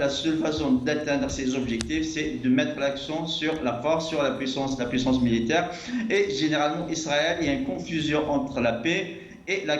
seule façon d'atteindre ses objectifs, c'est de mettre l'accent sur la force, sur la puissance militaire. Et généralement, Israël, il y a une confusion entre la paix et la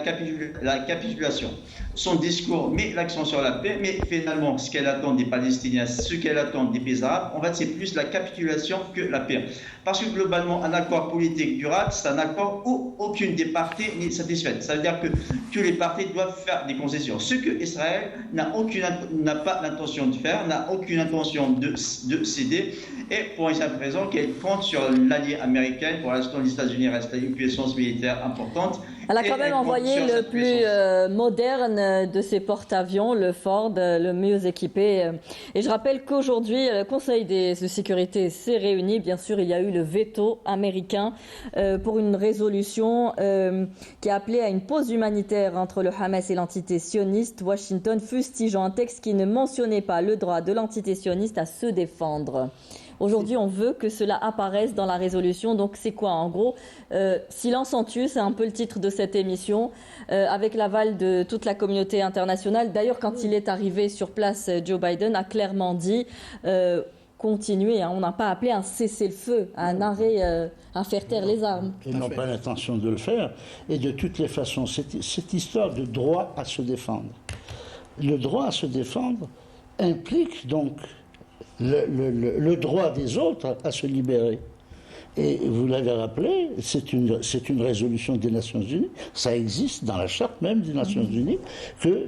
capitulation. Son discours met l'accent sur la paix, mais finalement, ce qu'elle attend des Palestiniens, ce qu'elle attend des pays arabes, en fait, c'est plus la capitulation que la paix. Parce que globalement, un accord politique durable, c'est un accord où aucune des parties n'est satisfaite. Ça veut dire que tous les parties doivent faire des concessions. Ce que Israël n'a pas l'intention de faire, n'a aucune intention de céder, et pour une simple raison qu'elle compte sur l'allié américain. Pour l'instant, les États-Unis restent une puissance militaire importante. Elle a quand même envoyé le plus moderne de ses porte-avions, le Ford, le mieux équipé. Et je rappelle qu'aujourd'hui, le Conseil de sécurité s'est réuni. Bien sûr, il y a eu le veto américain pour une résolution qui a appelé à une pause humanitaire entre le Hamas et l'entité sioniste. Washington fustigeant un texte qui ne mentionnait pas le droit de l'entité sioniste à se défendre. Aujourd'hui, on veut que cela apparaisse dans la résolution. Donc, c'est quoi? En gros, silence en tue, c'est un peu le titre de cette émission, avec l'aval de toute la communauté internationale. D'ailleurs, quand il est arrivé sur place, Joe Biden a clairement dit continuer. On n'a pas appelé un cessez-le-feu, un arrêt à faire taire les armes. Ils n'ont pas l'intention de le faire. Et de toutes les façons, cette histoire de droit à se défendre. Le droit à se défendre implique donc le droit des autres à se libérer. Et vous l'avez rappelé, c'est une résolution des Nations Unies, ça existe dans la charte même des Nations Unies, que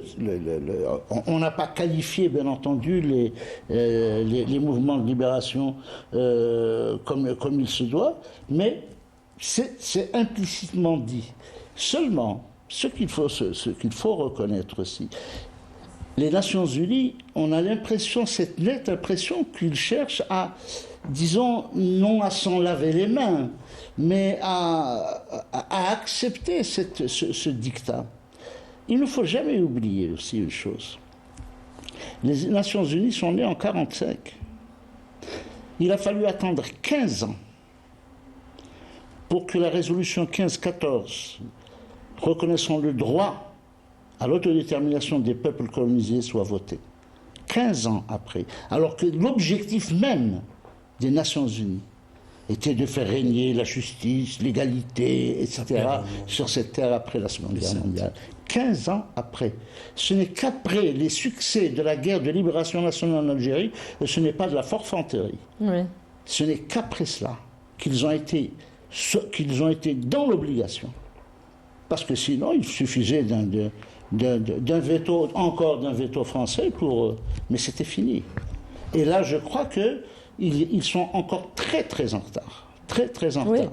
on n'a pas qualifié, bien entendu, les mouvements de libération comme il se doit, mais c'est implicitement dit. Seulement, ce qu'il faut reconnaître aussi, les Nations Unies, on a l'impression, cette nette impression qu'ils cherchent à, disons, non à s'en laver les mains, mais à accepter ce dictat. Il ne faut jamais oublier aussi une chose. Les Nations Unies sont nées en 1945. Il a fallu attendre 15 ans pour que la résolution 1514, reconnaissant le droit à l'autodétermination des peuples colonisés, soit votée. 15 ans après. Alors que l'objectif même des Nations Unies était de faire régner la justice, l'égalité, etc. sur cette terre après la Seconde Guerre mondiale. 15 ans après. Ce n'est qu'après les succès de la guerre de libération nationale en Algérie, ce n'est pas de la forfanterie. Oui. Ce n'est qu'après cela qu'ils ont été dans l'obligation. Parce que sinon, il suffisait d'un veto français mais c'était fini. Et là, je crois qu'ils sont encore très, très en retard. Très, très en retard.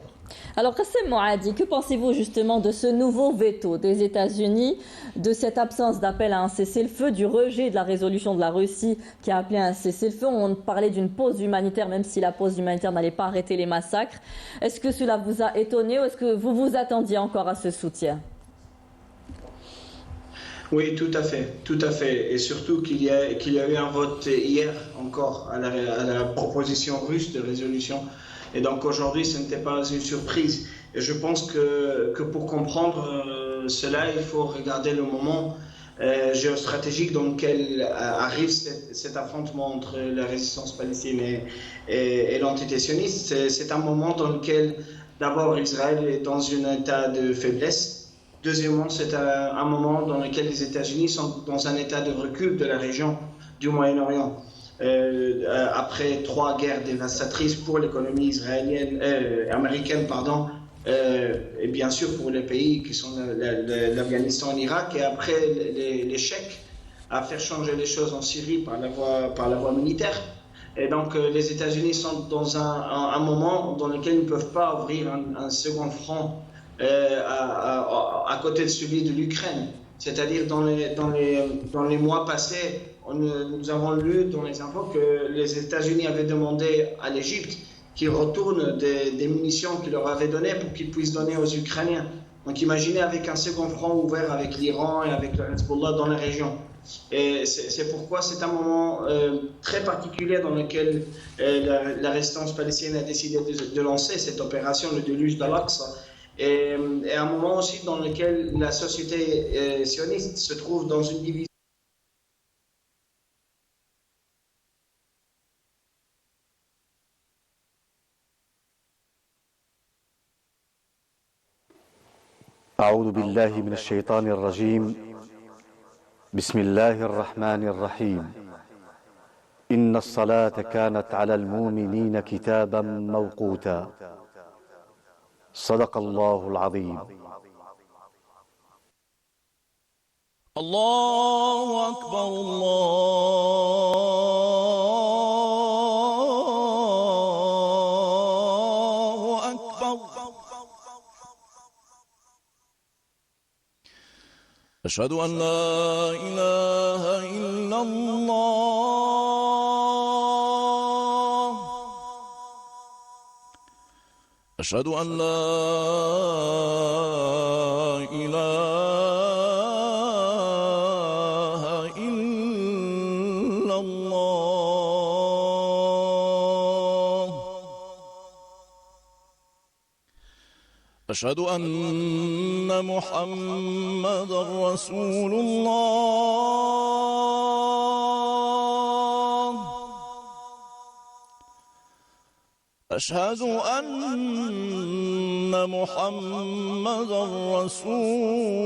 Alors, Qassem Moadi, que pensez-vous justement de ce nouveau veto des États-Unis, de cette absence d'appel à un cessez-le-feu, du rejet de la résolution de la Russie qui a appelé à un cessez-le-feu? On parlait d'une pause humanitaire, même si la pause humanitaire n'allait pas arrêter les massacres. Est-ce que cela vous a étonné ou est-ce que vous vous attendiez encore à ce soutien? Oui, tout à fait. Et surtout qu'il y a eu un vote hier encore à la proposition russe de résolution. Et donc aujourd'hui, ce n'était pas une surprise. Et je pense que pour comprendre cela, il faut regarder le moment géostratégique dans lequel arrive cet affrontement entre la résistance palestinienne et l'entité sioniste. C'est un moment dans lequel, d'abord, Israël est dans un état de faiblesse. Deuxièmement, c'est un moment dans lequel les États-Unis sont dans un état de recul de la région du Moyen-Orient. Après 3 guerres dévastatrices pour l'économie américaine, et bien sûr pour les pays qui sont l'Afghanistan et l'Irak, et après l'échec à faire changer les choses en Syrie par la voie militaire. Et donc les États-Unis sont dans un moment dans lequel ils ne peuvent pas ouvrir un second front à côté de celui de l'Ukraine. C'est-à-dire dans les mois passés, nous avons lu dans les infos que les États-Unis avaient demandé à l'Égypte qu'ils retournent des munitions qu'ils leur avaient données pour qu'ils puissent donner aux Ukrainiens. Donc imaginez avec un second front ouvert avec l'Iran et avec le Hezbollah dans la région. Et c'est pourquoi c'est un moment très particulier dans lequel la résistance palestinienne a décidé de lancer cette opération, le déluge d'Al-Aqsa. Et un moment aussi dans lequel la société sioniste se trouve dans une division. أعوذ بالله من الشيطان الرجيم. بسم الله الرحمن الرحيم. إن الصلاة كانت على المؤمنين كتابا موقوتا. صدق الله العظيم. الله أكبر الله أكبر. أشهد أن لا إله إلا الله. أشهد أن لا إله إلا الله. أشهد أن محمدا رسول الله. أشهد أن محمدا رسول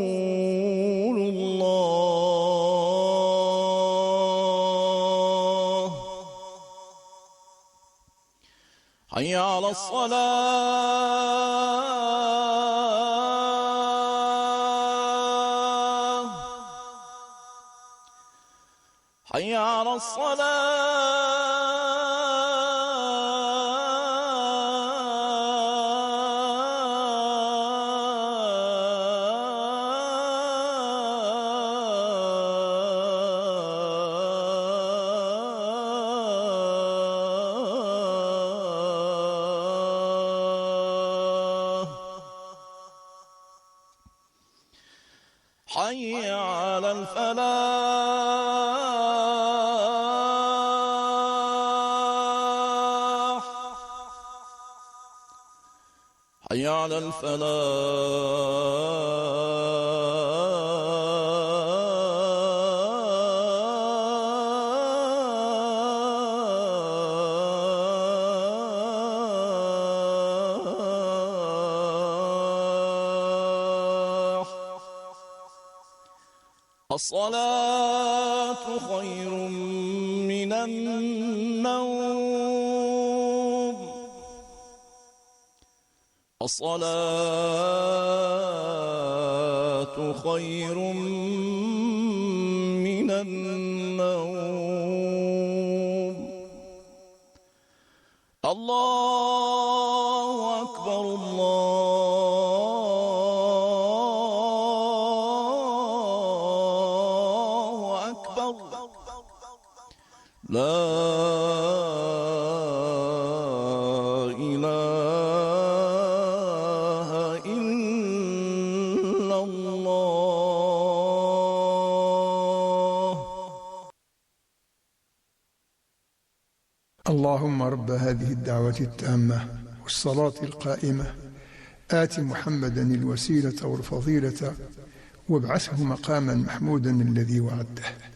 الله. حي على الصلاة. حي على الصلاة. حي على الفلاح. حي على الفلاح. الصلاة خير من النوم. الصلاة خير من النوم. الله أكبر الله أكبر. لا إله إلا الله. اللهم رب هذه الدعوة التامة والصلاة القائمة آت محمدا الوسيلة والفضيلة وابعثه مقاما محمودا الذي وعده.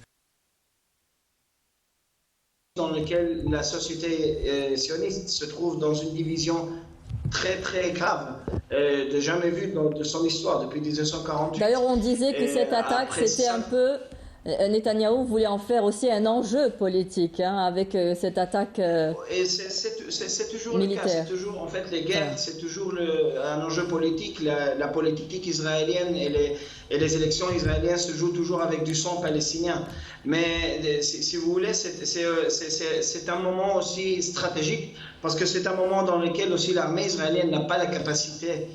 Dans lequel la société sioniste se trouve dans une division très très grave, de jamais vue de son histoire depuis 1948. D'ailleurs, on disait que cette attaque, c'était un peu... Netanyahou voulait en faire aussi un enjeu politique, hein, avec cette attaque Et c'est toujours militaire. le cas. C'est toujours, en fait, les guerres, c'est toujours un enjeu politique. La politique israélienne et les élections israéliennes se jouent toujours avec du sang palestinien. Mais si vous voulez, c'est un moment aussi stratégique, parce que c'est un moment dans lequel aussi l'armée israélienne n'a pas la capacité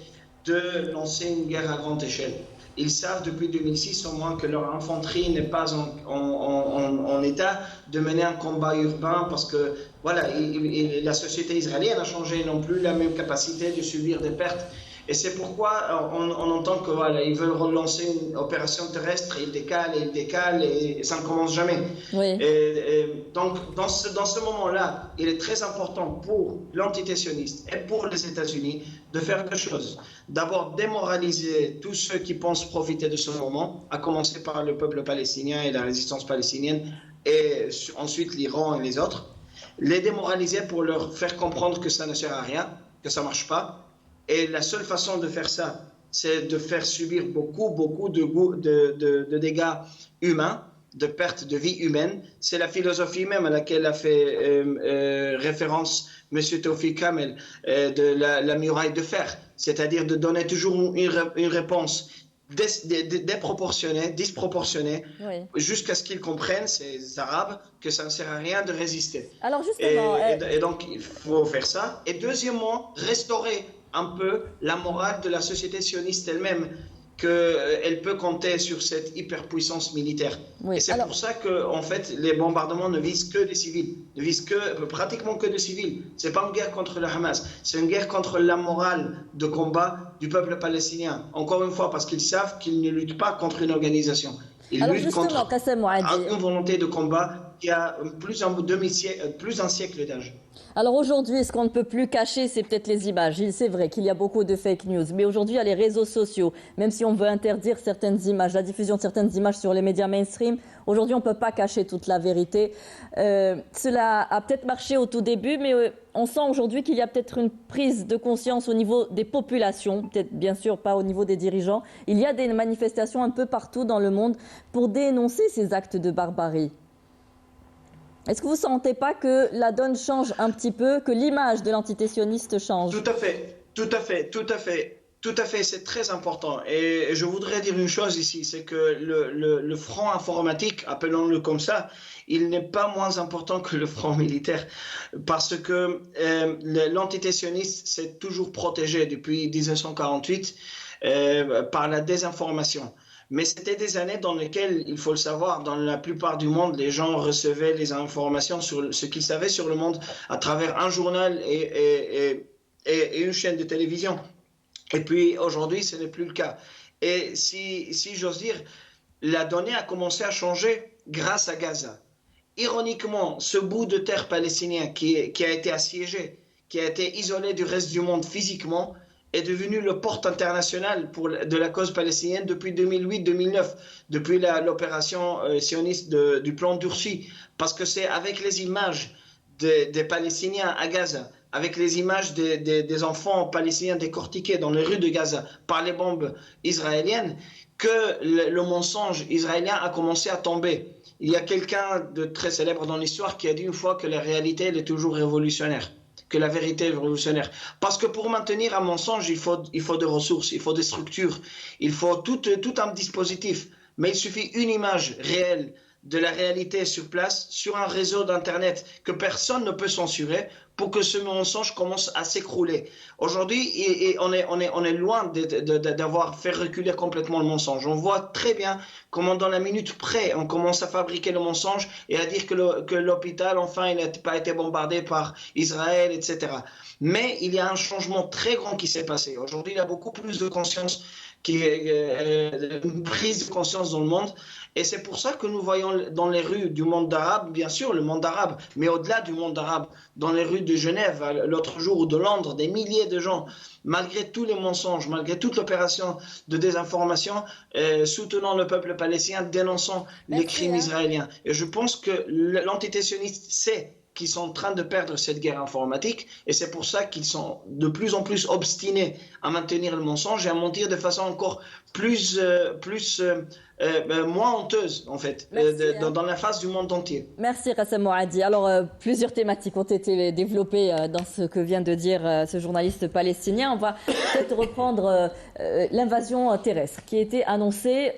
de lancer une guerre à grande échelle. Ils savent depuis 2006 au moins que leur infanterie n'est pas en état de mener un combat urbain, parce que voilà, la société israélienne a changé, non plus la même capacité de subir des pertes. Et c'est pourquoi on entend que voilà, ils veulent relancer une opération terrestre, ils décalent et ça ne commence jamais. Oui. Et donc dans ce moment-là, il est très important pour l'entité sioniste et pour les États-Unis de faire deux choses. D'abord, démoraliser tous ceux qui pensent profiter de ce moment, à commencer par le peuple palestinien et la résistance palestinienne, et ensuite l'Iran et les autres. Les démoraliser pour leur faire comprendre que ça ne sert à rien, que ça ne marche pas. Et la seule façon de faire ça c'est de faire subir beaucoup de dégâts humains, de pertes de vie humaine. C'est la philosophie même à laquelle a fait référence M. Tawfiq Kamel de la muraille de fer, c'est-à-dire de donner toujours une réponse disproportionnée, oui, jusqu'à ce qu'ils comprennent, ces Arabes, que ça ne sert à rien de résister. Alors justement, et donc il faut faire ça. Et deuxièmement, restaurer un peu la morale de la société sioniste elle-même, qu'elle peut compter sur cette hyperpuissance militaire. Oui, et c'est pour ça que, en fait, les bombardements ne visent que des civils, ne visent pratiquement que des civils. C'est pas une guerre contre le Hamas, c'est une guerre contre la morale de combat du peuple palestinien. Encore une fois, parce qu'ils savent qu'ils ne luttent pas contre une organisation. Ils luttent contre une volonté de combat qui a plus d'un siècle d'âge. Alors aujourd'hui, ce qu'on ne peut plus cacher, c'est peut-être les images. C'est vrai qu'il y a beaucoup de fake news, mais aujourd'hui, il y a les réseaux sociaux. Même si on veut interdire certaines images, la diffusion de certaines images sur les médias mainstream, aujourd'hui, on ne peut pas cacher toute la vérité. Cela a peut-être marché au tout début, mais on sent aujourd'hui qu'il y a peut-être une prise de conscience au niveau des populations, peut-être bien sûr pas au niveau des dirigeants. Il y a des manifestations un peu partout dans le monde pour dénoncer ces actes de barbarie. Est-ce que vous ne sentez pas que la donne change un petit peu, que l'image de l'entité sioniste change? Tout à fait, c'est très important. Et je voudrais dire une chose ici, c'est que le front informatique, appelons-le comme ça, il n'est pas moins important que le front militaire, parce que l'entité sioniste s'est toujours protégée depuis 1948 par la désinformation. Mais c'était des années dans lesquelles, il faut le savoir, dans la plupart du monde, les gens recevaient les informations sur ce qu'ils savaient sur le monde à travers un journal et une chaîne de télévision. Et puis aujourd'hui, ce n'est plus le cas. Et si j'ose dire, la donnée a commencé à changer grâce à Gaza. Ironiquement, ce bout de terre palestinien qui a été assiégé, qui a été isolé du reste du monde physiquement, est devenu le porte international de la cause palestinienne depuis 2008-2009, depuis l'opération sioniste du plan Dursi. Parce que c'est avec les images des Palestiniens à Gaza, avec les images des enfants palestiniens décortiqués dans les rues de Gaza par les bombes israéliennes, que le mensonge israélien a commencé à tomber. Il y a quelqu'un de très célèbre dans l'histoire qui a dit une fois que la réalité, elle est toujours révolutionnaire. Que la vérité est révolutionnaire. Parce que pour maintenir un mensonge, il faut des ressources, il faut des structures, il faut tout un dispositif. Mais il suffit une image réelle de la réalité sur place, sur un réseau d'Internet que personne ne peut censurer pour que ce mensonge commence à s'écrouler. Aujourd'hui, on est loin d'avoir fait reculer complètement le mensonge. On voit très bien comment dans la minute près, on commence à fabriquer le mensonge et à dire que l'hôpital, enfin, il n'a pas été bombardé par Israël, etc. Mais il y a un changement très grand qui s'est passé. Aujourd'hui, il y a beaucoup plus de conscience, une prise de conscience dans le monde. Et c'est pour ça que nous voyons dans les rues du monde arabe, bien sûr, le monde arabe, mais au-delà du monde arabe, dans les rues de Genève, l'autre jour, ou de Londres, des milliers de gens, malgré tous les mensonges, malgré toute l'opération de désinformation, soutenant le peuple palestinien, dénonçant les crimes israéliens. Et je pense que l'entité sioniste sait qu'ils sont en train de perdre cette guerre informatique, et c'est pour ça qu'ils sont de plus en plus obstinés à maintenir le mensonge et à mentir de façon encore moins honteuse, en fait, dans la face du monde entier. Merci Rassam Mouadi. Alors, plusieurs thématiques ont été développées dans ce que vient de dire ce journaliste palestinien. On va peut-être reprendre l'invasion terrestre qui a été annoncée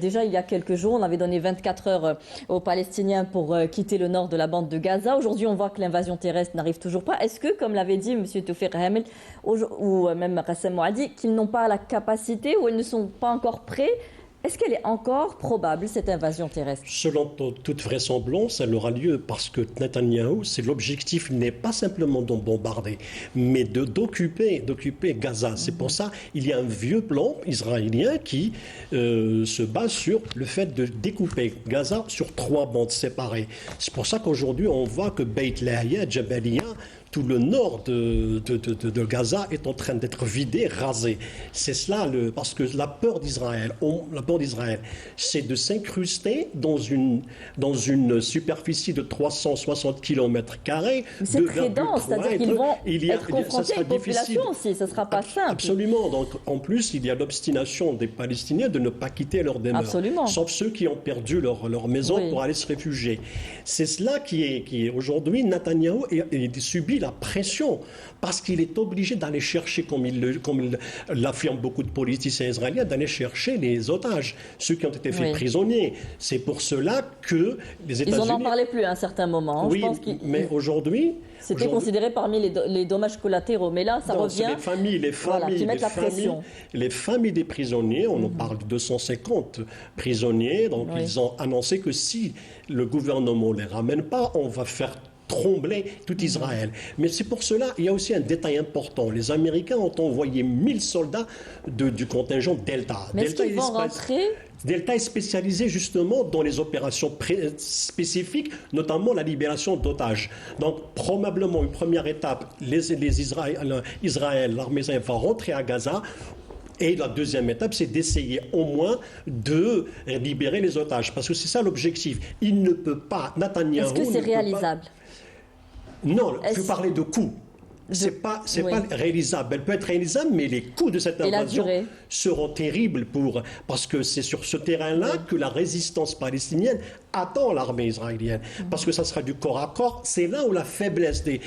déjà il y a quelques jours. On avait donné 24 heures aux Palestiniens pour quitter le nord de la bande de Gaza. Aujourd'hui, on voit que l'invasion terrestre n'arrive toujours pas. Est-ce que, comme l'avait dit M. Tawfiq Kamel ou même Rassam Mouadi, qu'ils n'ont pas la capacité ou ils ne sont pas encore prêts? Est-ce qu'elle est encore probable, cette invasion terrestre? Selon toute vraisemblance, elle aura lieu parce que Netanyahou, l'objectif n'est pas simplement de bombarder, mais d'occuper Gaza. C'est pour ça qu'il y a un vieux plan israélien qui se base sur le fait de découper Gaza sur 3 bandes séparées. C'est pour ça qu'aujourd'hui, on voit que Beit Lahia, Jabalia, tout le nord de Gaza est en train d'être vidé, rasé. C'est cela, parce que la peur d'Israël, c'est de s'incruster dans une superficie de 360 km². C'est très dense, c'est-à-dire qu'ils vont être confrontés à une population aussi, ça ne sera pas simple. Absolument. Donc, en plus, il y a l'obstination des Palestiniens de ne pas quitter leur demeure. Absolument. Sauf ceux qui ont perdu leur maison pour aller se réfugier. C'est cela qui est aujourd'hui, Netanyahou subit la pression parce qu'il est obligé d'aller chercher, comme il l'affirment beaucoup de politiciens israéliens, d'aller chercher les otages, ceux qui ont été faits prisonniers. C'est pour cela que les États-Unis... Ils n'en parlaient plus à un certain moment. Oui, je pense mais aujourd'hui... C'était considéré parmi les dommages collatéraux. Mais là, ça revient... Qui mettent la pression. Les familles des prisonniers, on en parle de 250 prisonniers, donc ils ont annoncé que si le gouvernement ne les ramène pas, on va faire trembler tout Israël. Mais c'est pour cela, il y a aussi un détail important. Les Américains ont envoyé 1000 soldats du contingent Delta. Mais est-ce qu'ils vont rentrer ? Delta est spécialisé justement dans les opérations spécifiques, notamment la libération d'otages. Donc probablement une première étape, Israël, l'armée israélienne va rentrer à Gaza. Et la deuxième étape, c'est d'essayer au moins de libérer les otages. Parce que c'est ça l'objectif. Il ne peut pas, Netanyahou... Est-ce que c'est réalisable ? Non, il faut parler de coûts. C'est pas réalisable. Elle peut être réalisable, mais les coûts de cette invasion seront terribles parce que c'est sur ce terrain-là que la résistance palestinienne attend l'armée israélienne. Parce que ça sera du corps à corps. C'est là où la faiblesse des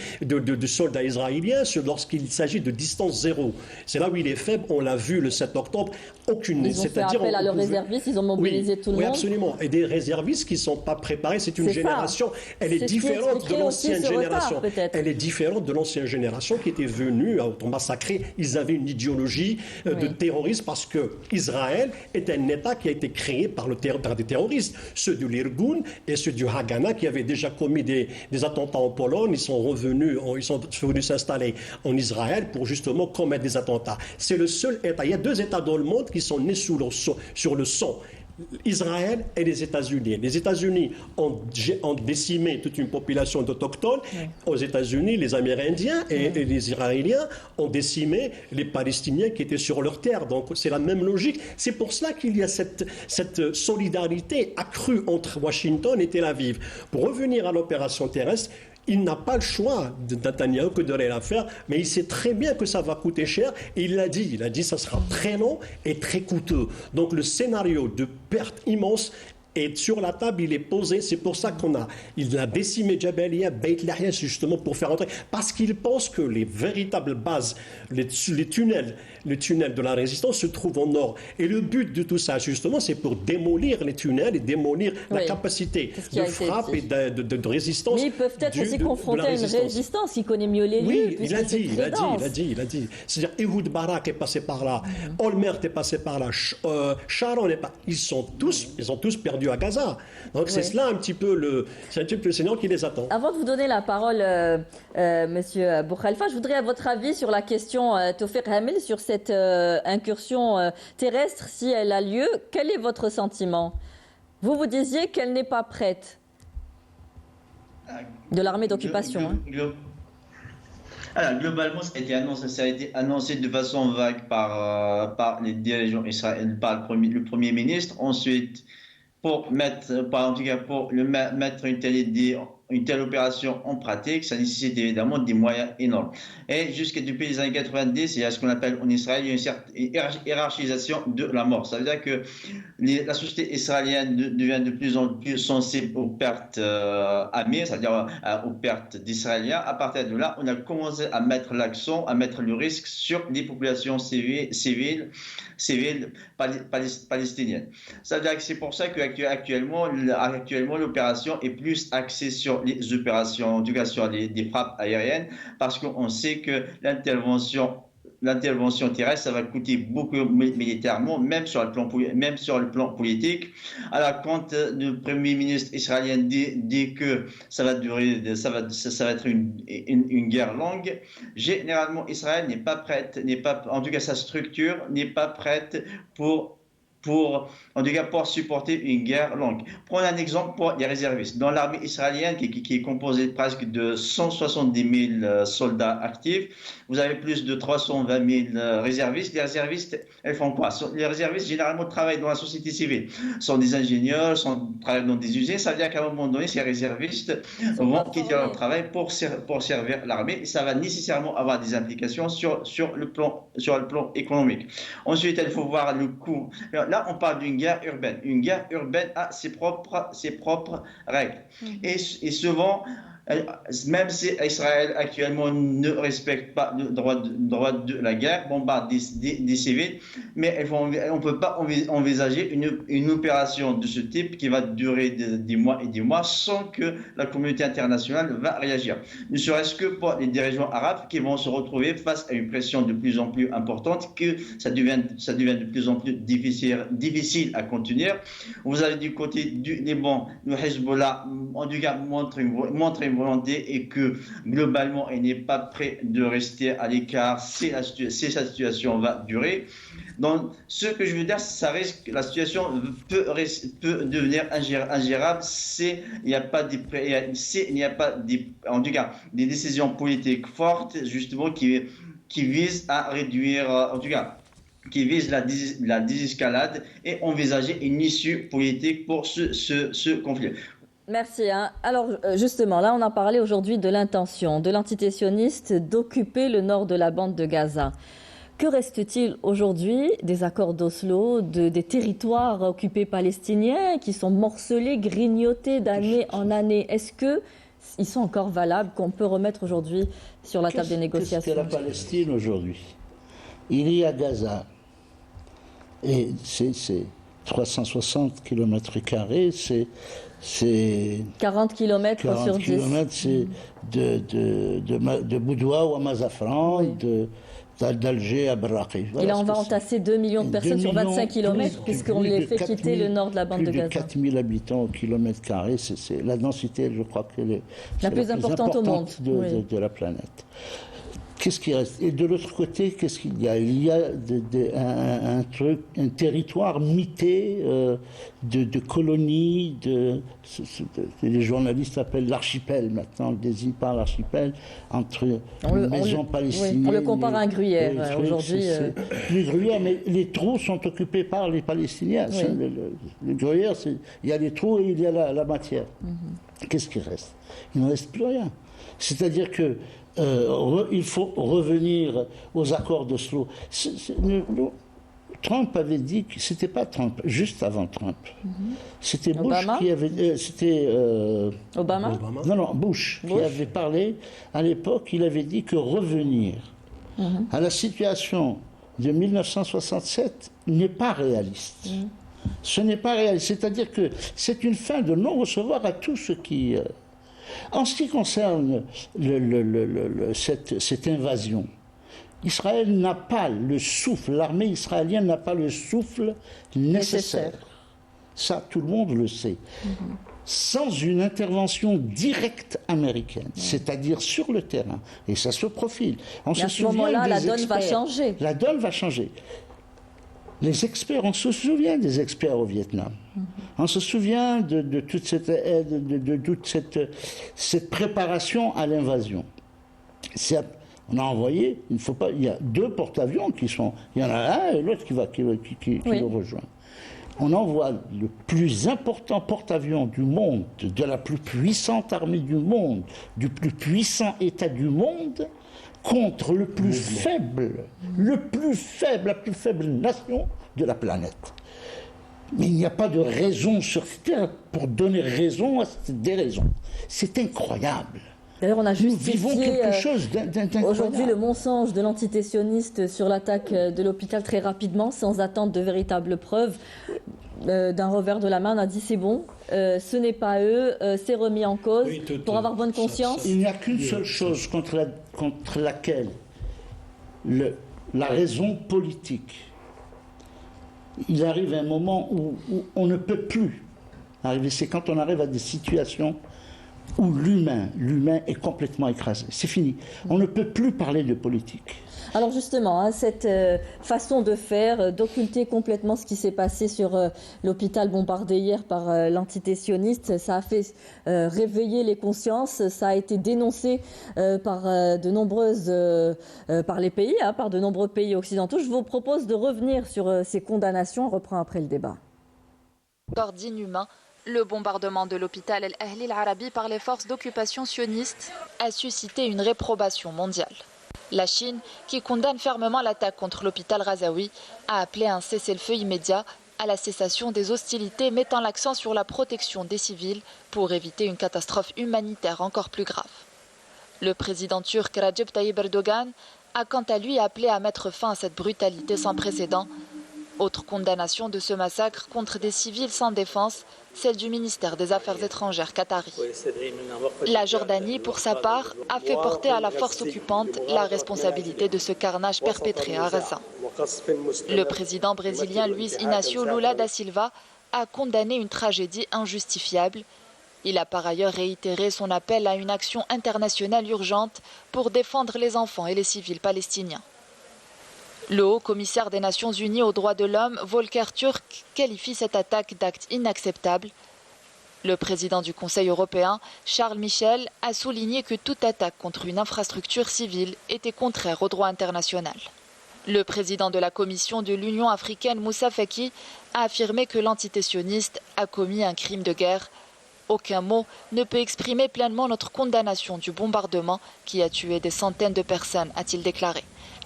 soldats israéliens, lorsqu'il s'agit de distance zéro. C'est là où il est faible. On l'a vu le 7 octobre. Aucune. Ils ont fait appel à leurs réservistes, ils ont mobilisé tout le monde. Oui, absolument. Et des réservistes qui ne sont pas préparés. C'est une génération. Elle est différente de l'ancienne génération. Elle est différente de l'ancienne génération qui était venue pour massacrer. Ils avaient une idéologie de terrorisme parce que Israël est un État qui a été créé par des terroristes. Ceux de l'Irgun et ceux du Haganah qui avaient déjà commis des attentats en Pologne. Ils sont venus s'installer en Israël pour justement commettre des attentats. C'est le seul État. Il y a 2 États dans le monde qui sont nés sur le sang. Israël et les États-Unis. Les États-Unis ont décimé toute une population d'autochtones. Aux États-Unis, les Amérindiens et les Israéliens ont décimé les Palestiniens qui étaient sur leur terre. Donc c'est la même logique. C'est pour cela qu'il y a cette solidarité accrue entre Washington et Tel Aviv. Pour revenir à l'opération terrestre, il n'a pas le choix de Netanyahou que de la faire, mais il sait très bien que ça va coûter cher et il l'a dit que ça sera très long et très coûteux. Donc le scénario de perte immense est sur la table, il est posé. C'est pour ça il a décimé Jabalia, Beit Lahia, justement pour faire entrer, parce qu'il pense que les véritables bases, les tunnels de la résistance se trouvent au nord. Et le but de tout ça, justement, c'est pour démolir les tunnels et démolir la capacité de frappe et de résistance. Mais ils peuvent être aussi confrontés à une résistance. Il connaît mieux les lieux. Oui, il a dit. C'est-à-dire, Ehud Barak est passé par là, Olmert est passé par là, Sharon est pas. Ils ont tous perdu à Gaza. Donc c'est cela un petit peu le scénario qui les attend. Avant de vous donner la parole, Monsieur Boukhalifa, je voudrais à votre avis sur la question Tawfiq Hamel, sur cette incursion terrestre, si elle a lieu. Quel est votre sentiment ? Vous disiez qu'elle n'est pas prête de l'armée d'occupation. Alors, globalement, ça a été annoncé de façon vague par les dirigeants israéliens, par le Premier ministre. Ensuite, pour mettre une telle opération en pratique, ça nécessite évidemment des moyens énormes. Et jusqu'à depuis les années 90, il y a ce qu'on appelle en Israël une certaine hiérarchisation de la mort. Ça veut dire que la société israélienne devient de plus en plus sensible aux pertes amies, c'est-à-dire aux pertes d'Israéliens. À partir de là, on a commencé à mettre l'accent, à mettre le risque sur les populations civiles palestiniennes. Ça veut dire que c'est pour ça qu'actuellement l'opération est plus axée sur les opérations, en tout cas sur des frappes aériennes, parce qu'on sait que l'intervention terrestre, ça va coûter beaucoup militairement, même sur le plan politique. Alors, quand le Premier ministre israélien dit que ça va être une guerre longue, généralement Israël n'est pas prête, en tout cas sa structure n'est pas prête pour en tout cas pour supporter une guerre longue. Prenons un exemple pour les réservistes. Dans l'armée israélienne, qui est composée presque de 170 000 soldats actifs, vous avez plus de 320 000 réservistes. Les réservistes, elles font quoi? Les réservistes, généralement, travaillent dans la société civile. Sont des ingénieurs, travaillent dans des usines. Ça veut dire qu'à un moment donné, ces réservistes vont quitter leur travail pour servir l'armée. Ça va nécessairement avoir des implications sur le plan économique. Ensuite, il faut voir le coût. Là, on parle d'une guerre urbaine. Une guerre urbaine a ses propres règles. Et souvent, même si Israël actuellement ne respecte pas le droit de la guerre, bombarde des civils, mais on ne peut pas envisager une opération de ce type qui va durer des mois et des mois sans que la communauté internationale va réagir. Ne serait-ce que pour les dirigeants arabes qui vont se retrouver face à une pression de plus en plus importante, que ça devient de plus en plus difficile à contenir. Vous avez du côté du Liban, le Hezbollah, en tout cas, montre une volonté et que globalement il n'est pas prêt de rester à l'écart si sa situation va durer. Donc ce que je veux dire, la situation peut devenir ingérable s'il n'y a pas en tout cas des décisions politiques fortes justement qui visent à réduire, en tout cas qui vise la désescalade et envisager une issue politique pour ce conflit. Merci. Alors justement, là on a parlé aujourd'hui de l'intention de l'entité sioniste d'occuper le nord de la bande de Gaza. Que reste-t-il aujourd'hui des accords d'Oslo, des territoires occupés palestiniens qui sont morcelés, grignotés d'année en année? Est-ce qu'ils sont encore valables, qu'on peut remettre aujourd'hui sur la table des négociations? Qu'est-ce que la Palestine aujourd'hui? Il y a Gaza, et c'est 360 km², c'est 40 km sur 10. 40 km, c'est de Boudoua à Mazafran, oui. d'Alger à Barraqi. Voilà. Et là, on va entasser 2 millions de personnes sur 25 km, puisqu'on les fait quitter le nord de la bande de Gaza. Plus de 4 000 habitants au kilomètre carré, c'est la densité, je crois, qu'elle est la plus importante au monde de la planète. Qu'est-ce qui reste? Et de l'autre côté, qu'est-ce qu'il y a? Il y a un territoire mité de colonies, les journalistes appellent l'archipel maintenant, on le désigne par l'archipel, entre maisons palestiniennes. Oui, on le compare à un gruyère aujourd'hui. Les gruyères, mais les trous sont occupés par les Palestiniens. Oui. Le gruyère, il y a les trous et il y a la matière. Qu'est-ce qui reste? Il ne reste plus rien. C'est-à-dire que il faut revenir aux accords d'Oslo. Trump avait dit que c'était pas Trump, juste avant Trump. C'était Bush Obama? Qui avait. C'était. Obama? Non, Bush qui avait parlé à l'époque. Il avait dit que revenir à la situation de 1967 n'est pas réaliste. Ce n'est pas réaliste. C'est-à-dire que c'est une fin de non-recevoir à tout ce qui. En ce qui concerne cette invasion, Israël n'a pas le souffle, l'armée israélienne n'a pas le souffle nécessaire. Ça, tout le monde le sait. Sans une intervention directe américaine, c'est-à-dire sur le terrain, et ça se profile. À ce moment-là, la donne va changer. La donne va changer. Les experts, on se souvient des experts au Vietnam. On se souvient de toute cette aide, de toute cette préparation à l'invasion. On a envoyé, il y a 2 porte-avions qui sont, il y en a un et l'autre qui le rejoint. On envoie le plus important porte-avions du monde, de la plus puissante armée du monde, du plus puissant État du monde, contre la plus faible nation de la planète. Mais il n'y a pas de raison sur cette terre pour donner raison à cette déraison. C'est incroyable. D'ailleurs, on a justifié nous vivons quelque chose d'incroyable. Aujourd'hui le mensonge de l'entité sioniste sur l'attaque de l'hôpital très rapidement, sans attendre de véritables preuves. D'un revers de la main, on a dit c'est bon, ce n'est pas eux, c'est remis en cause, pour avoir bonne conscience. Il n'y a qu'une seule chose contre laquelle la raison politique, il arrive un moment où on ne peut plus arriver, c'est quand on arrive à des situations où l'humain est complètement écrasé. C'est fini. On ne peut plus parler de politique. Alors justement, cette façon de faire, d'occulter complètement ce qui s'est passé sur l'hôpital bombardé hier par l'entité sioniste, ça a fait réveiller les consciences, ça a été dénoncé par par les pays, par de nombreux pays occidentaux. Je vous propose de revenir sur ces condamnations. On reprend après le débat. Corps inhumain, le bombardement de l'hôpital El Ahli El Arabi par les forces d'occupation sionistes a suscité une réprobation mondiale. La Chine, qui condamne fermement l'attaque contre l'hôpital Razaoui, a appelé à un cessez-le-feu immédiat, à la cessation des hostilités, mettant l'accent sur la protection des civils pour éviter une catastrophe humanitaire encore plus grave. Le président turc Recep Tayyip Erdogan a quant à lui appelé à mettre fin à cette brutalité sans précédent. Autre condamnation de ce massacre contre des civils sans défense, celle du ministère des Affaires étrangères qatari. La Jordanie, pour sa part, a fait porter à la force occupante la responsabilité de ce carnage perpétré à Gaza. Le président brésilien Luiz Inácio Lula da Silva a condamné une tragédie injustifiable. Il a par ailleurs réitéré son appel à une action internationale urgente pour défendre les enfants et les civils palestiniens. Le haut commissaire des Nations Unies aux droits de l'homme, Volker Türk, qualifie cette attaque d'acte inacceptable. Le président du Conseil européen, Charles Michel, a souligné que toute attaque contre une infrastructure civile était contraire au droit international. Le président de la Commission de l'Union africaine, Moussa Faki, a affirmé que l'entité sioniste a commis un crime de guerre. Aucun mot ne peut exprimer pleinement notre condamnation du bombardement qui a tué des centaines de personnes, a-t-il déclaré,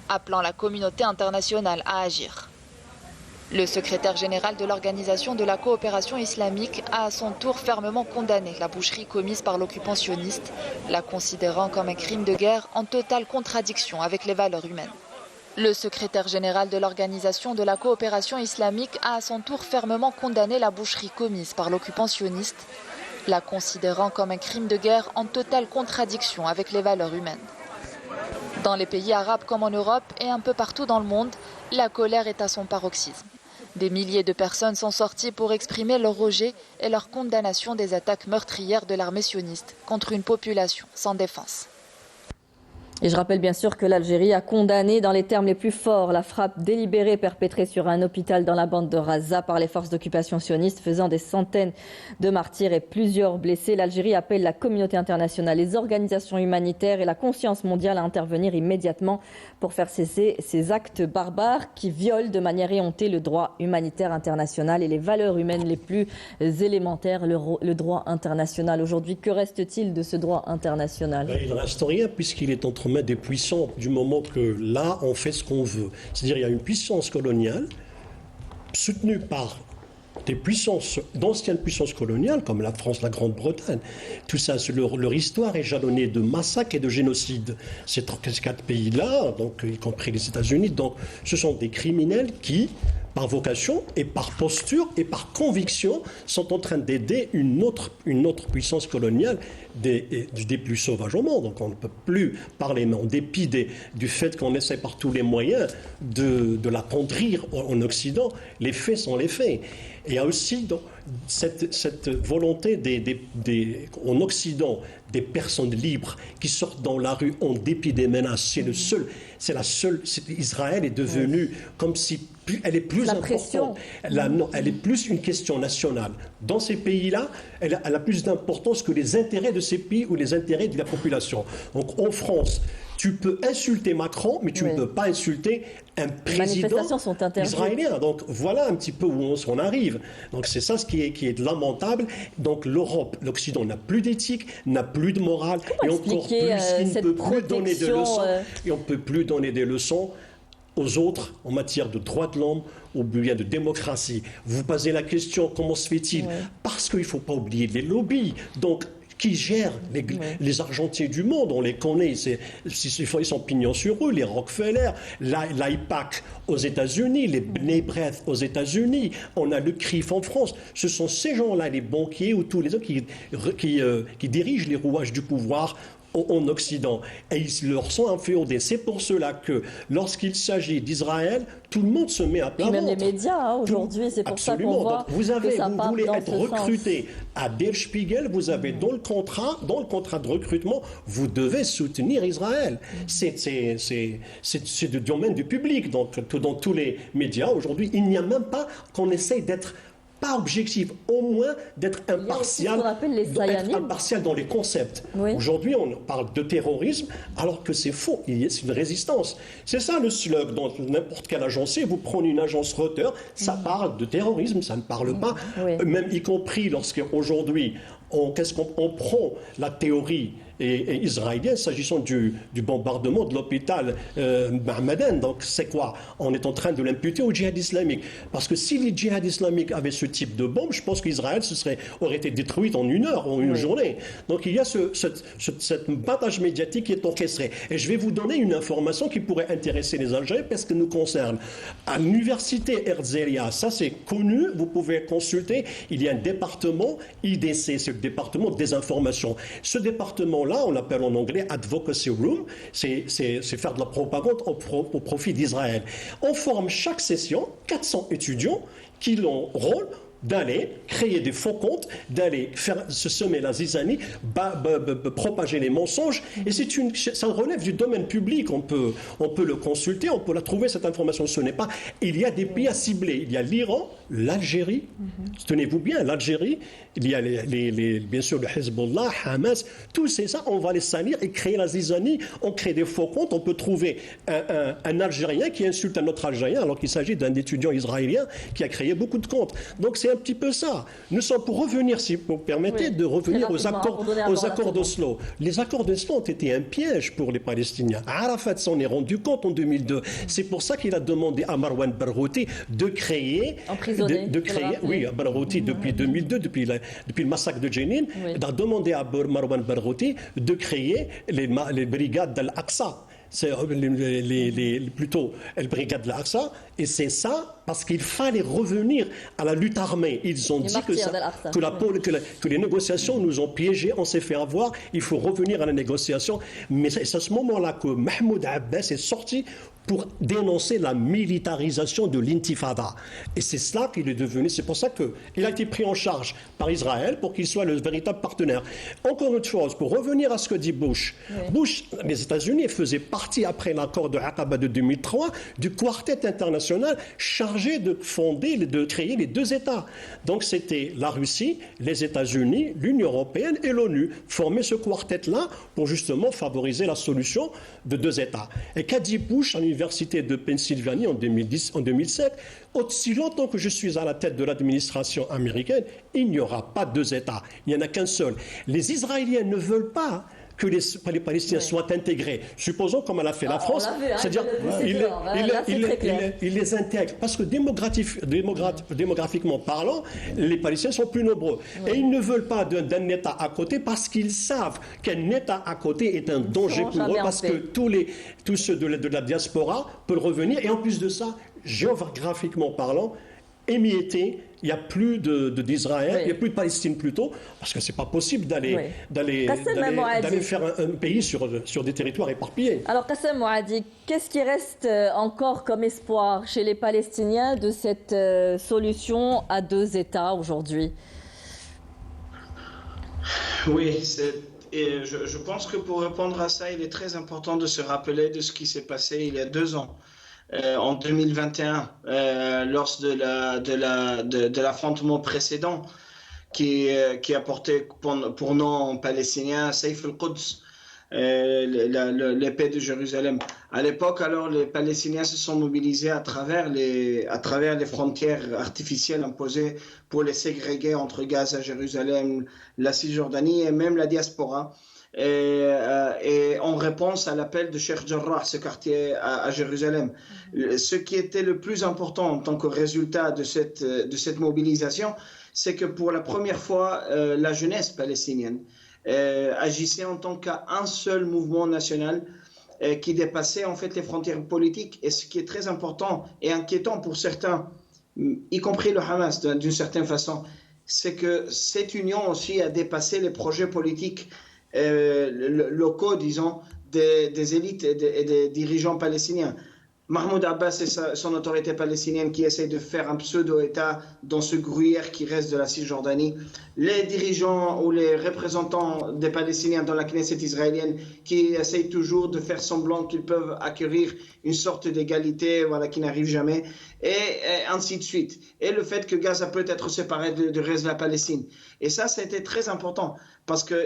appelant la communauté internationale à agir. Le secrétaire général de l'Organisation de la coopération islamique a à son tour fermement condamné la boucherie commise par l'occupant sioniste, la considérant comme un crime de guerre en totale contradiction avec les valeurs humaines. Le secrétaire général de l'Organisation de la coopération islamique a à son tour fermement condamné la boucherie commise par l'occupant sioniste, la considérant comme un crime de guerre en totale contradiction avec les valeurs humaines. Dans les pays arabes comme en Europe et un peu partout dans le monde, la colère est à son paroxysme. Des milliers de personnes sont sorties pour exprimer leur rejet et leur condamnation des attaques meurtrières de l'armée sioniste contre une population sans défense. Et je rappelle bien sûr que l'Algérie a condamné dans les termes les plus forts la frappe délibérée perpétrée sur un hôpital dans la bande de Gaza par les forces d'occupation sionistes, faisant des centaines de martyrs et plusieurs blessés. L'Algérie appelle la communauté internationale, les organisations humanitaires et la conscience mondiale à intervenir immédiatement pour faire cesser ces actes barbares qui violent de manière éhontée le droit humanitaire international et les valeurs humaines les plus élémentaires, le droit international. Aujourd'hui, que reste-t-il de ce droit international ? Il ne reste rien puisqu'il est entre mains des puissants du moment que là, on fait ce qu'on veut. C'est-à-dire il y a une puissance coloniale soutenue par des puissances, d'anciennes puissances coloniales comme la France, la Grande-Bretagne. Tout ça, leur histoire est jalonnée de massacres et de génocides. Ces quatre pays-là, donc y compris les États-Unis, donc ce sont des criminels qui, par vocation et par posture et par conviction, sont en train d'aider une autre puissance coloniale des plus sauvages au monde. Donc on ne peut plus parler, mais en dépit du fait qu'on essaie par tous les moyens de la contrer en Occident, les faits sont les faits. Et il y a aussi donc, cette volonté en Occident des personnes libres qui sortent dans la rue en dépit des menaces. Israël est devenu comme si elle est plus importante. Elle est plus une question nationale. Dans ces pays-là, elle a plus d'importance que les intérêts de ces pays ou les intérêts de la population. Donc en France, tu peux insulter Macron, mais tu ne peux pas insulter un président israélien. Donc voilà un petit peu où on arrive. Donc c'est ça ce qui est lamentable. Donc l'Europe, l'Occident n'a plus d'éthique, n'a plus de morale, et encore plus, il ne peut plus donner de leçons. Et on ne peut plus donner des leçons aux autres en matière de droits de l'homme ou bien de démocratie. Vous posez la question, comment se fait-il ? Parce qu'il ne faut pas oublier les lobbies. Donc, qui gèrent les argentiers du monde, on les connaît, ils sont pignons sur eux, les Rockefeller, l'IPAC aux États-Unis, les Bnei B'rith aux États-Unis, on a le CRIF en France. Ce sont ces gens-là, les banquiers ou tous les autres qui dirigent les rouages du pouvoir en Occident et ils leur sont inféodés. C'est pour cela que lorsqu'il s'agit d'Israël, tout le monde se met à plat ventre. Même les médias aujourd'hui, c'est pour Absolument. ça qu'on voit Donc, vous part voulez dans être ce recruté à Der Spiegel, vous avez dans le contrat de recrutement, vous devez soutenir Israël. C'est du domaine du public. Donc dans tous les médias aujourd'hui, il n'y a même pas qu'on essaye d'être pas objectif, au moins d'être impartial, impartial dans les concepts. Oui. Aujourd'hui, on parle de terrorisme, alors que c'est faux, c'est une résistance. C'est ça le slug dans n'importe quelle agence. Vous prenez une agence Reuters, ça parle de terrorisme, ça ne parle pas, même y compris lorsqu'aujourd'hui, on prend la théorie et israélienne s'agissant du bombardement de l'hôpital Mahmadan. Donc c'est quoi? On est en train de l'imputer au djihad islamique. Parce que si les djihad islamiques avaient ce type de bombe, je pense qu'Israël aurait été détruite en une heure, en une journée. Donc il y a cette battage médiatique qui est orchestrée. Et je vais vous donner une information qui pourrait intéresser les Algériens parce que nous concerne. À l'université Herzliya, ça c'est connu, vous pouvez consulter, il y a un département IDC, c'est le département des informations. Ce département-là, on l'appelle en anglais Advocacy Room, c'est faire de la propagande au profit d'Israël. On forme chaque session 400 étudiants qui ont rôle d'aller créer des faux comptes, d'aller se semer la zizanie, propager les mensonges. Et ça relève du domaine public. On peut le consulter, on peut la trouver, cette information. Ce n'est pas... Il y a des pays à cibler. Il y a l'Iran, l'Algérie. Tenez-vous bien, l'Algérie. Il y a bien sûr le Hezbollah, Hamas. Tous ces ça, on va les salir et créer la zizanie. On crée des faux comptes. On peut trouver un Algérien qui insulte un autre Algérien alors qu'il s'agit d'un étudiant israélien qui a créé beaucoup de comptes. Donc c'est un petit peu ça. Nous sommes pour revenir, si vous permettez, de revenir aux accords d'Oslo. Les accords d'Oslo ont été un piège pour les Palestiniens. Arafat s'en est rendu compte en 2002. C'est pour ça qu'il a demandé à Marwan Barghouti de créer... Oui, à Barghouti depuis 2002, depuis le massacre de Jenin, il a demandé à Marwan Barghouti de créer les brigades d'Al-Aqsa. C'est plutôt les brigades de l'Aqsa, et c'est ça parce qu'il fallait revenir à la lutte armée. Ils ont dit que les négociations nous ont piégés, on s'est fait avoir, il faut revenir à la négociation. Mais c'est à ce moment-là que Mahmoud Abbas est sorti pour dénoncer la militarisation de l'intifada. Et c'est cela qu'il est devenu, c'est pour ça qu'il a été pris en charge par Israël pour qu'il soit le véritable partenaire. Encore une chose, pour revenir à ce que dit Bush, les États-Unis faisaient partie, après l'accord de Aqaba de 2003, du quartet international chargé de créer les deux États. Donc c'était la Russie, les États-Unis, l'Union européenne et l'ONU formaient ce quartet-là pour justement favoriser la solution de deux États. Et qu'a dit Bush à l'université de Pennsylvanie en 2007, aussi longtemps que je suis à la tête de l'administration américaine, il n'y aura pas deux États, il n'y en a qu'un seul. Les Israéliens ne veulent pas que les Palestiniens soient intégrés. Supposons comme elle a fait la France, c'est-à-dire il les intègre. Parce que démographiquement parlant, les Palestiniens sont plus nombreux. Et ils ne veulent pas d'un État à côté parce qu'ils savent qu'un État à côté est un danger pour eux, parce que tous ceux de la diaspora peuvent revenir. Et en plus de ça, géographiquement parlant, émietté, il n'y a plus d'Israël, il n'y a plus de Palestine plutôt, parce que ce n'est pas possible d'aller faire un pays sur des territoires éparpillés. Alors Qassem Mouadi, qu'est-ce qui reste encore comme espoir chez les Palestiniens de cette solution à deux États aujourd'hui? Oui, et je pense que pour répondre à ça, il est très important de se rappeler de ce qui s'est passé il y a 2 ans. En 2021, lors de l'affrontement précédent qui a porté pour nom palestinien Saif al-Quds, l'épée de Jérusalem. À l'époque, alors, les Palestiniens se sont mobilisés à travers les frontières artificielles imposées pour les ségréguer entre Gaza, Jérusalem, la Cisjordanie et même la diaspora. Et en réponse à l'appel de Sheikh Jarrah, ce quartier à Jérusalem. Ce qui était le plus important en tant que résultat de cette mobilisation, c'est que pour la première fois, la jeunesse palestinienne agissait en tant qu'un seul mouvement national qui dépassait en fait les frontières politiques. Et ce qui est très important et inquiétant pour certains, y compris le Hamas d'une certaine façon, c'est que cette union aussi a dépassé les projets politiques locaux, disons, des élites et des dirigeants palestiniens. Mahmoud Abbas et son autorité palestinienne qui essaie de faire un pseudo-État dans ce gruyère qui reste de la Cisjordanie. Les dirigeants ou les représentants des Palestiniens dans la Knesset israélienne qui essayent toujours de faire semblant qu'ils peuvent acquérir une sorte d'égalité, voilà, qui n'arrive jamais, et ainsi de suite. Et le fait que Gaza peut être séparé du reste de la Palestine. Et ça a été très important parce que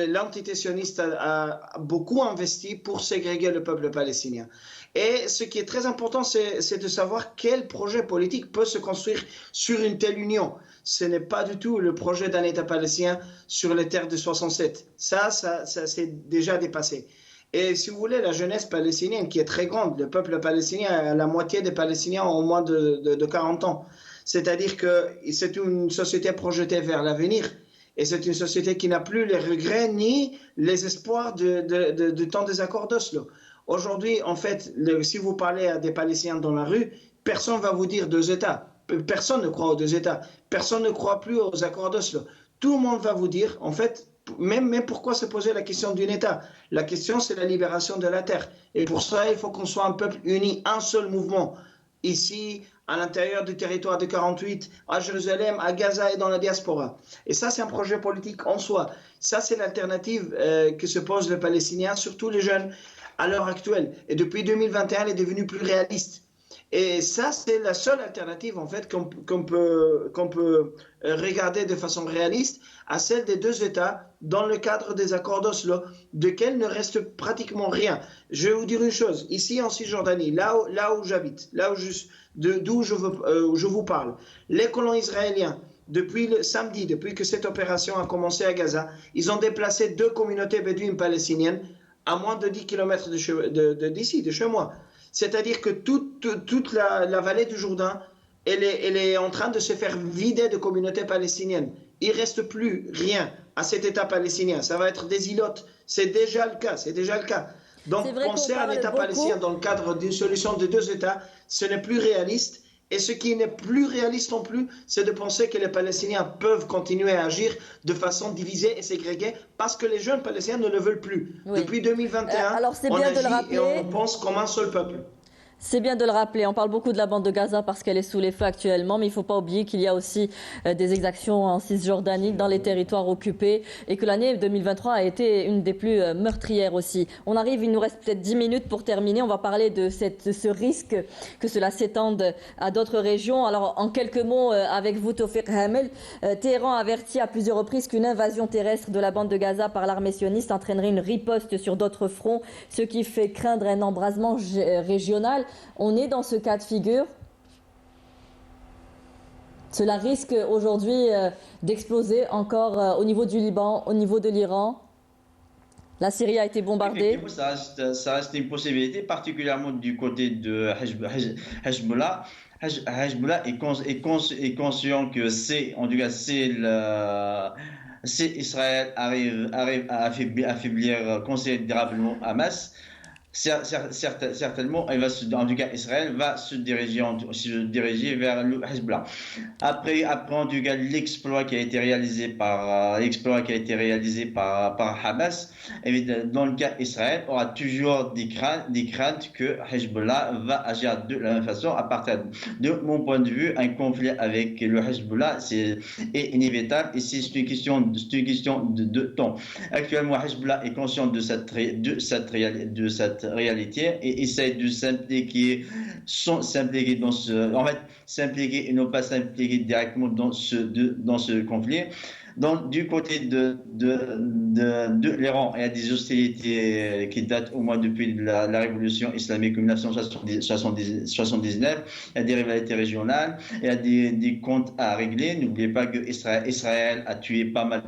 l'entité sioniste a beaucoup investi pour ségréguer le peuple palestinien. Et ce qui est très important, c'est de savoir quel projet politique peut se construire sur une telle union. Ce n'est pas du tout le projet d'un État palestinien sur les terres de 67. Ça s'est déjà dépassé. Et si vous voulez, la jeunesse palestinienne qui est très grande, le peuple palestinien, la moitié des Palestiniens ont moins de 40 ans. C'est-à-dire que c'est une société projetée vers l'avenir. Et c'est une société qui n'a plus les regrets ni les espoirs du temps des accords d'Oslo. Aujourd'hui, en fait, si vous parlez à des Palestiniens dans la rue, personne ne va vous dire 2 États. Personne ne croit aux 2 États. Personne ne croit plus aux accords d'Oslo. Tout le monde va vous dire, en fait, même pourquoi se poser la question d'un État? La question, c'est la libération de la terre. Et pour ça, il faut qu'on soit un peuple uni, un seul mouvement. Ici, à l'intérieur du territoire de 48, à Jérusalem, à Gaza et dans la diaspora. Et ça, c'est un projet politique en soi. Ça, c'est l'alternative que se posent les Palestiniens, surtout les jeunes, à l'heure actuelle. Et depuis 2021, elle est devenue plus réaliste. Et ça, c'est la seule alternative, en fait, qu'on peut regarder de façon réaliste à celle des 2 États dans le cadre des accords d'Oslo, desquels ne reste pratiquement rien. Je vais vous dire une chose. Ici, en Cisjordanie, là où j'habite, d'où je vous parle, les colons israéliens, depuis le samedi, depuis que cette opération a commencé à Gaza, ils ont déplacé 2 communautés bédouines palestiniennes à moins de 10 km d'ici, de chez moi. C'est-à-dire que toute la vallée du Jourdain, elle est en train de se faire vider de communautés palestiniennes. Il ne reste plus rien à cet État palestinien. Ça va être des îlots. C'est déjà le cas. Donc, penser à un État palestinien dans le cadre d'une solution de 2 États, ce n'est plus réaliste. Et ce qui n'est plus réaliste non plus, c'est de penser que les Palestiniens peuvent continuer à agir de façon divisée et ségrégée parce que les jeunes Palestiniens ne le veulent plus. Oui. Depuis 2021, on agit et on pense comme un seul peuple. C'est bien de le rappeler. On parle beaucoup de la bande de Gaza parce qu'elle est sous les feux actuellement, mais il ne faut pas oublier qu'il y a aussi des exactions en Cisjordanie, dans les territoires occupés, et que l'année 2023 a été une des plus meurtrières aussi. On arrive, il nous reste peut-être 10 minutes pour terminer. On va parler de ce risque que cela s'étende à d'autres régions. Alors, en quelques mots, avec vous, Tawfiq Hamel, Téhéran a averti à plusieurs reprises qu'une invasion terrestre de la bande de Gaza par l'armée sioniste entraînerait une riposte sur d'autres fronts, ce qui fait craindre un embrasement régional. On est dans ce cas de figure. Cela risque aujourd'hui d'exploser encore au niveau du Liban, au niveau de l'Iran. La Syrie a été bombardée. Ça reste une possibilité, particulièrement du côté de Hezbollah. Hezbollah est conscient que c'est Israël arrive à affaiblir considérablement Hamas. Certainement, en tout cas, Israël va se diriger vers le Hezbollah. Après, en tout cas, l'exploit qui a été réalisé par Hamas, dans le cas Israël, aura toujours des craintes que Hezbollah va agir de la même façon. À partir de mon point de vue, un conflit avec le Hezbollah est inévitable et c'est une question de temps. Actuellement, Hezbollah est conscient de cette réalité et essaie de s'impliquer s'impliquer et non pas s'impliquer directement dans ce conflit. Du côté de l'Iran, il y a des hostilités qui datent au moins depuis la révolution islamique en 1979. Il y a des rivalités régionales, il y a des comptes à régler. N'oubliez pas que Israël a tué pas mal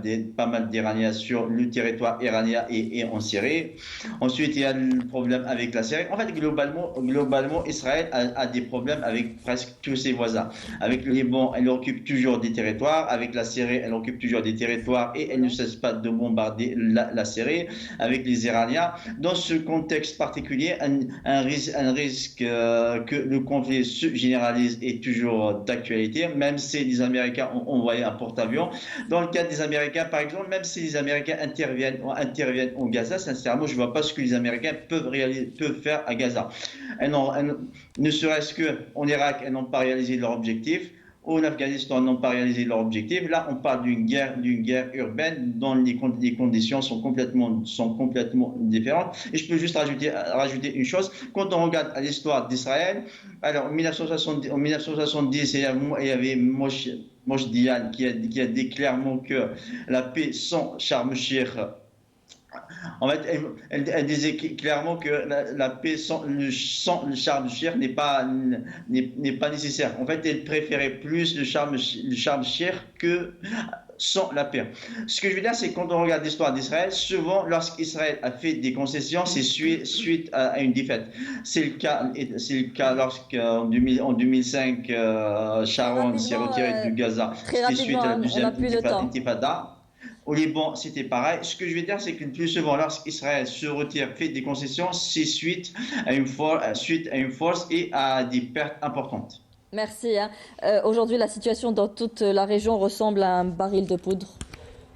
d'Iraniens sur le territoire iranien et en Syrie. Ensuite, il y a le problème avec la Syrie. En fait, globalement, Israël a des problèmes avec presque tous ses voisins. Avec le Liban, elle occupe toujours des territoires. Avec la Syrie, elle occupe toujours sur des territoires et elle ne cesse pas de bombarder la Syrie avec les Iraniens. Dans ce contexte particulier, un risque que le conflit se généralise est toujours d'actualité, même si les Américains ont envoyé un porte-avions. Dans le cas des Américains, par exemple, même si les Américains interviennent au Gaza, sincèrement, je ne vois pas ce que les Américains peuvent faire à Gaza. Ne serait-ce qu'en Irak, ils n'ont pas réalisé leur objectif. En Afghanistan, ils n'ont pas réalisé leur objectif. Là, on parle d'une guerre urbaine dont les conditions sont complètement différentes. Et je peux juste rajouter une chose. Quand on regarde l'histoire d'Israël, alors en 1970, il y avait Moshe Dayan qui a dit clairement que la paix sans Sharm el-Sheikh. En fait, elle disait clairement que la paix sans le Sharm el-Sheikh n'est pas nécessaire. En fait, elle préférait plus le Sharm el-Sheikh que sans la paix. Ce que je veux dire, c'est que quand on regarde l'histoire d'Israël, souvent, lorsqu'Israël a fait des concessions, c'est suite à une défaite. C'est le cas lorsqu'en 2005, Sharon s'est retiré du Gaza. C'était suite à la deuxième intifada. Au Liban, c'était pareil. Ce que je veux dire, c'est que le plus souvent, lorsqu'Israël se retire, fait des concessions, c'est suite à une force et à des pertes importantes. Merci. Aujourd'hui, la situation dans toute la région ressemble à un baril de poudre.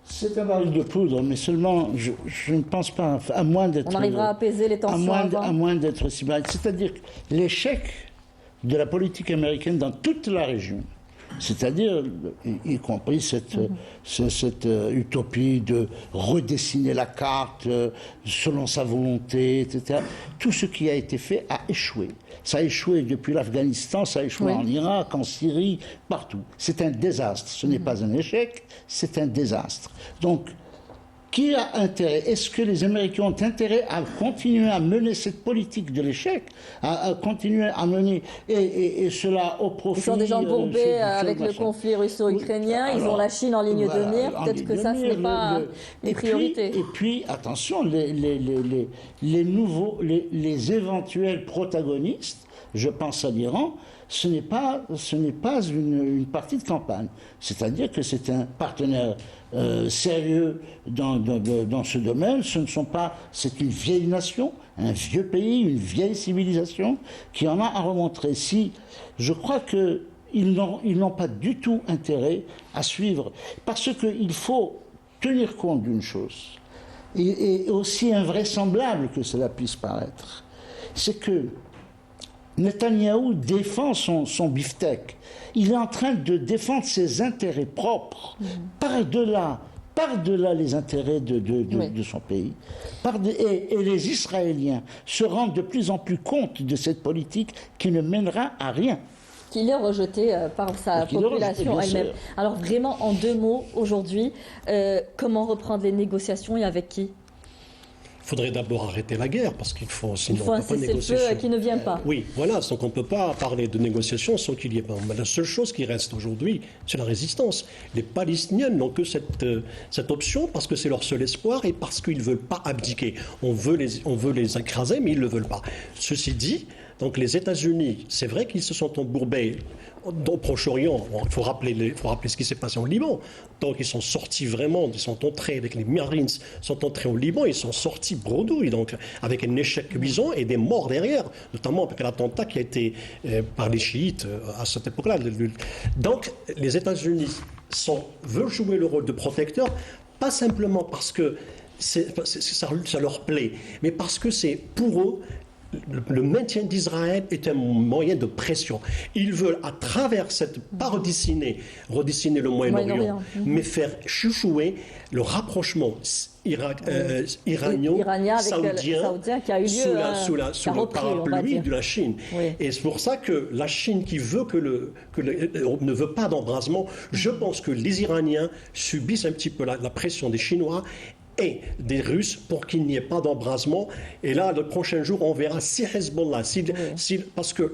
C'est un baril de poudre, mais seulement, je ne pense pas, à moins d'être... On arrivera à apaiser les tensions à moins d'être si mal. C'est-à-dire l'échec de la politique américaine dans toute la région, c'est-à-dire, y compris cette utopie de redessiner la carte selon sa volonté, etc. Tout ce qui a été fait a échoué. Ça a échoué depuis l'Afghanistan, ça a échoué en Irak, en Syrie, partout. C'est un désastre. Ce n'est pas un échec, c'est un désastre. Donc, qui a intérêt? Est-ce que les Américains ont intérêt à continuer à mener cette politique de l'échec, à continuer à mener et cela au profit? Ils sont déjà embourbés avec le conflit russo-ukrainien. Ils ont la Chine en ligne de mire. Peut-être que ça, ce n'est pas une priorité. Et puis, attention, les éventuels protagonistes, je pense à l'Iran, ce n'est pas une partie de campagne. C'est-à-dire que c'est un partenaire sérieux dans ce domaine. C'est une vieille nation, un vieux pays, une vieille civilisation qui en a à remontrer. Je crois qu'ils n'ont pas du tout intérêt à suivre, parce qu'il faut tenir compte d'une chose, et aussi invraisemblable que cela puisse paraître, c'est que Netanyahou défend son beefsteak. Il est en train de défendre ses intérêts propres, par-delà les intérêts de son pays. Et les Israéliens se rendent de plus en plus compte de cette politique qui ne mènera à rien. Qu'il est rejeté par sa population elle-même. Alors vraiment, en 2 mots, aujourd'hui, comment reprendre les négociations et avec qui ? Il faudrait d'abord arrêter la guerre, parce qu'il faut, sinon il faut un cessez-le-feu qui ne vient pas. Oui, voilà, donc on ne peut pas parler de négociations sans qu'il y ait... La seule chose qui reste aujourd'hui, c'est la résistance. Les Palestiniens n'ont que cette option parce que c'est leur seul espoir et parce qu'ils ne veulent pas abdiquer. On veut les écraser, mais ils ne le veulent pas. Ceci dit, donc les États-Unis, c'est vrai qu'ils se sont embourbés au Proche-Orient. Il faut rappeler ce qui s'est passé au Liban. Donc ils sont sortis vraiment, ils sont entrés avec les Marines, sont entrés au Liban, ils sont sortis bredouilles, donc avec un échec cuisant et des morts derrière, notamment avec l'attentat qui a été par les chiites à cette époque-là. Donc les États-Unis veulent jouer le rôle de protecteur, pas simplement parce que ça leur plaît, mais parce que c'est pour eux. Le maintien d'Israël est un moyen de pression. Ils veulent, à travers pas redessiner le Moyen-Orient, mais faire chouchouer le rapprochement iranien-saoudien qui a eu lieu sous le parapluie de la Chine. Oui. Et c'est pour ça que la Chine, qui veut ne veut pas d'embrasement, je pense que les Iraniens subissent un petit peu la pression des Chinois et des Russes pour qu'il n'y ait pas d'embrasement. Et là, le prochain jour, on verra si Hezbollah, parce que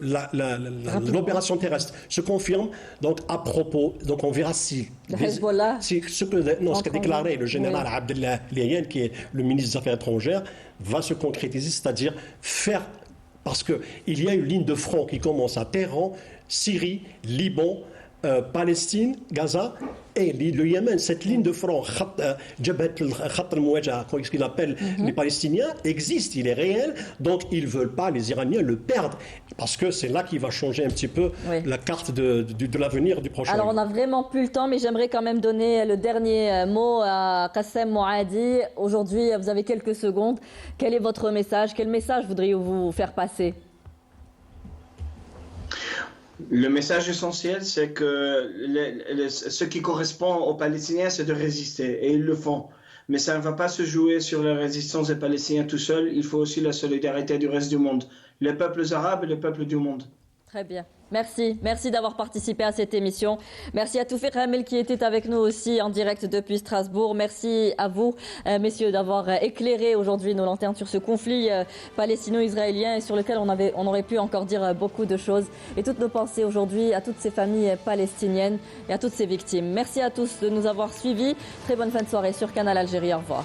l'opération terrestre se confirme, donc à propos, donc on verra ce qu'a déclaré le général Abdullah Liayen, qui est le ministre des Affaires étrangères, va se concrétiser, c'est-à-dire parce qu'il y a une ligne de front qui commence à Téhéran, Syrie, Liban, Palestine, Gaza et le Yémen. Cette ligne de front, Jabhat al-Khat al-Mouaja, ce qu'il appelle les Palestiniens, existe, il est réel. Donc ils ne veulent pas, les Iraniens, le perdre. Parce que c'est là qu'il va changer un petit peu la carte de l'avenir du prochain. Alors on n'a vraiment plus le temps, mais j'aimerais quand même donner le dernier mot à Qassem Moadi. Aujourd'hui, vous avez quelques secondes. Quel est votre message? Quel message voudriez-vous faire passer? Le message essentiel, c'est que ce qui correspond aux Palestiniens, c'est de résister, et ils le font. Mais ça ne va pas se jouer sur la résistance des Palestiniens tout seuls, il faut aussi la solidarité du reste du monde, les peuples arabes et les peuples du monde. Très bien. Merci d'avoir participé à cette émission. Merci à Toufiq Hamel qui était avec nous aussi en direct depuis Strasbourg. Merci à vous, messieurs, d'avoir éclairé aujourd'hui nos lanternes sur ce conflit palestino-israélien et sur lequel on aurait pu encore dire beaucoup de choses. Et toutes nos pensées aujourd'hui à toutes ces familles palestiniennes et à toutes ces victimes. Merci à tous de nous avoir suivis. Très bonne fin de soirée sur Canal Algérie. Au revoir.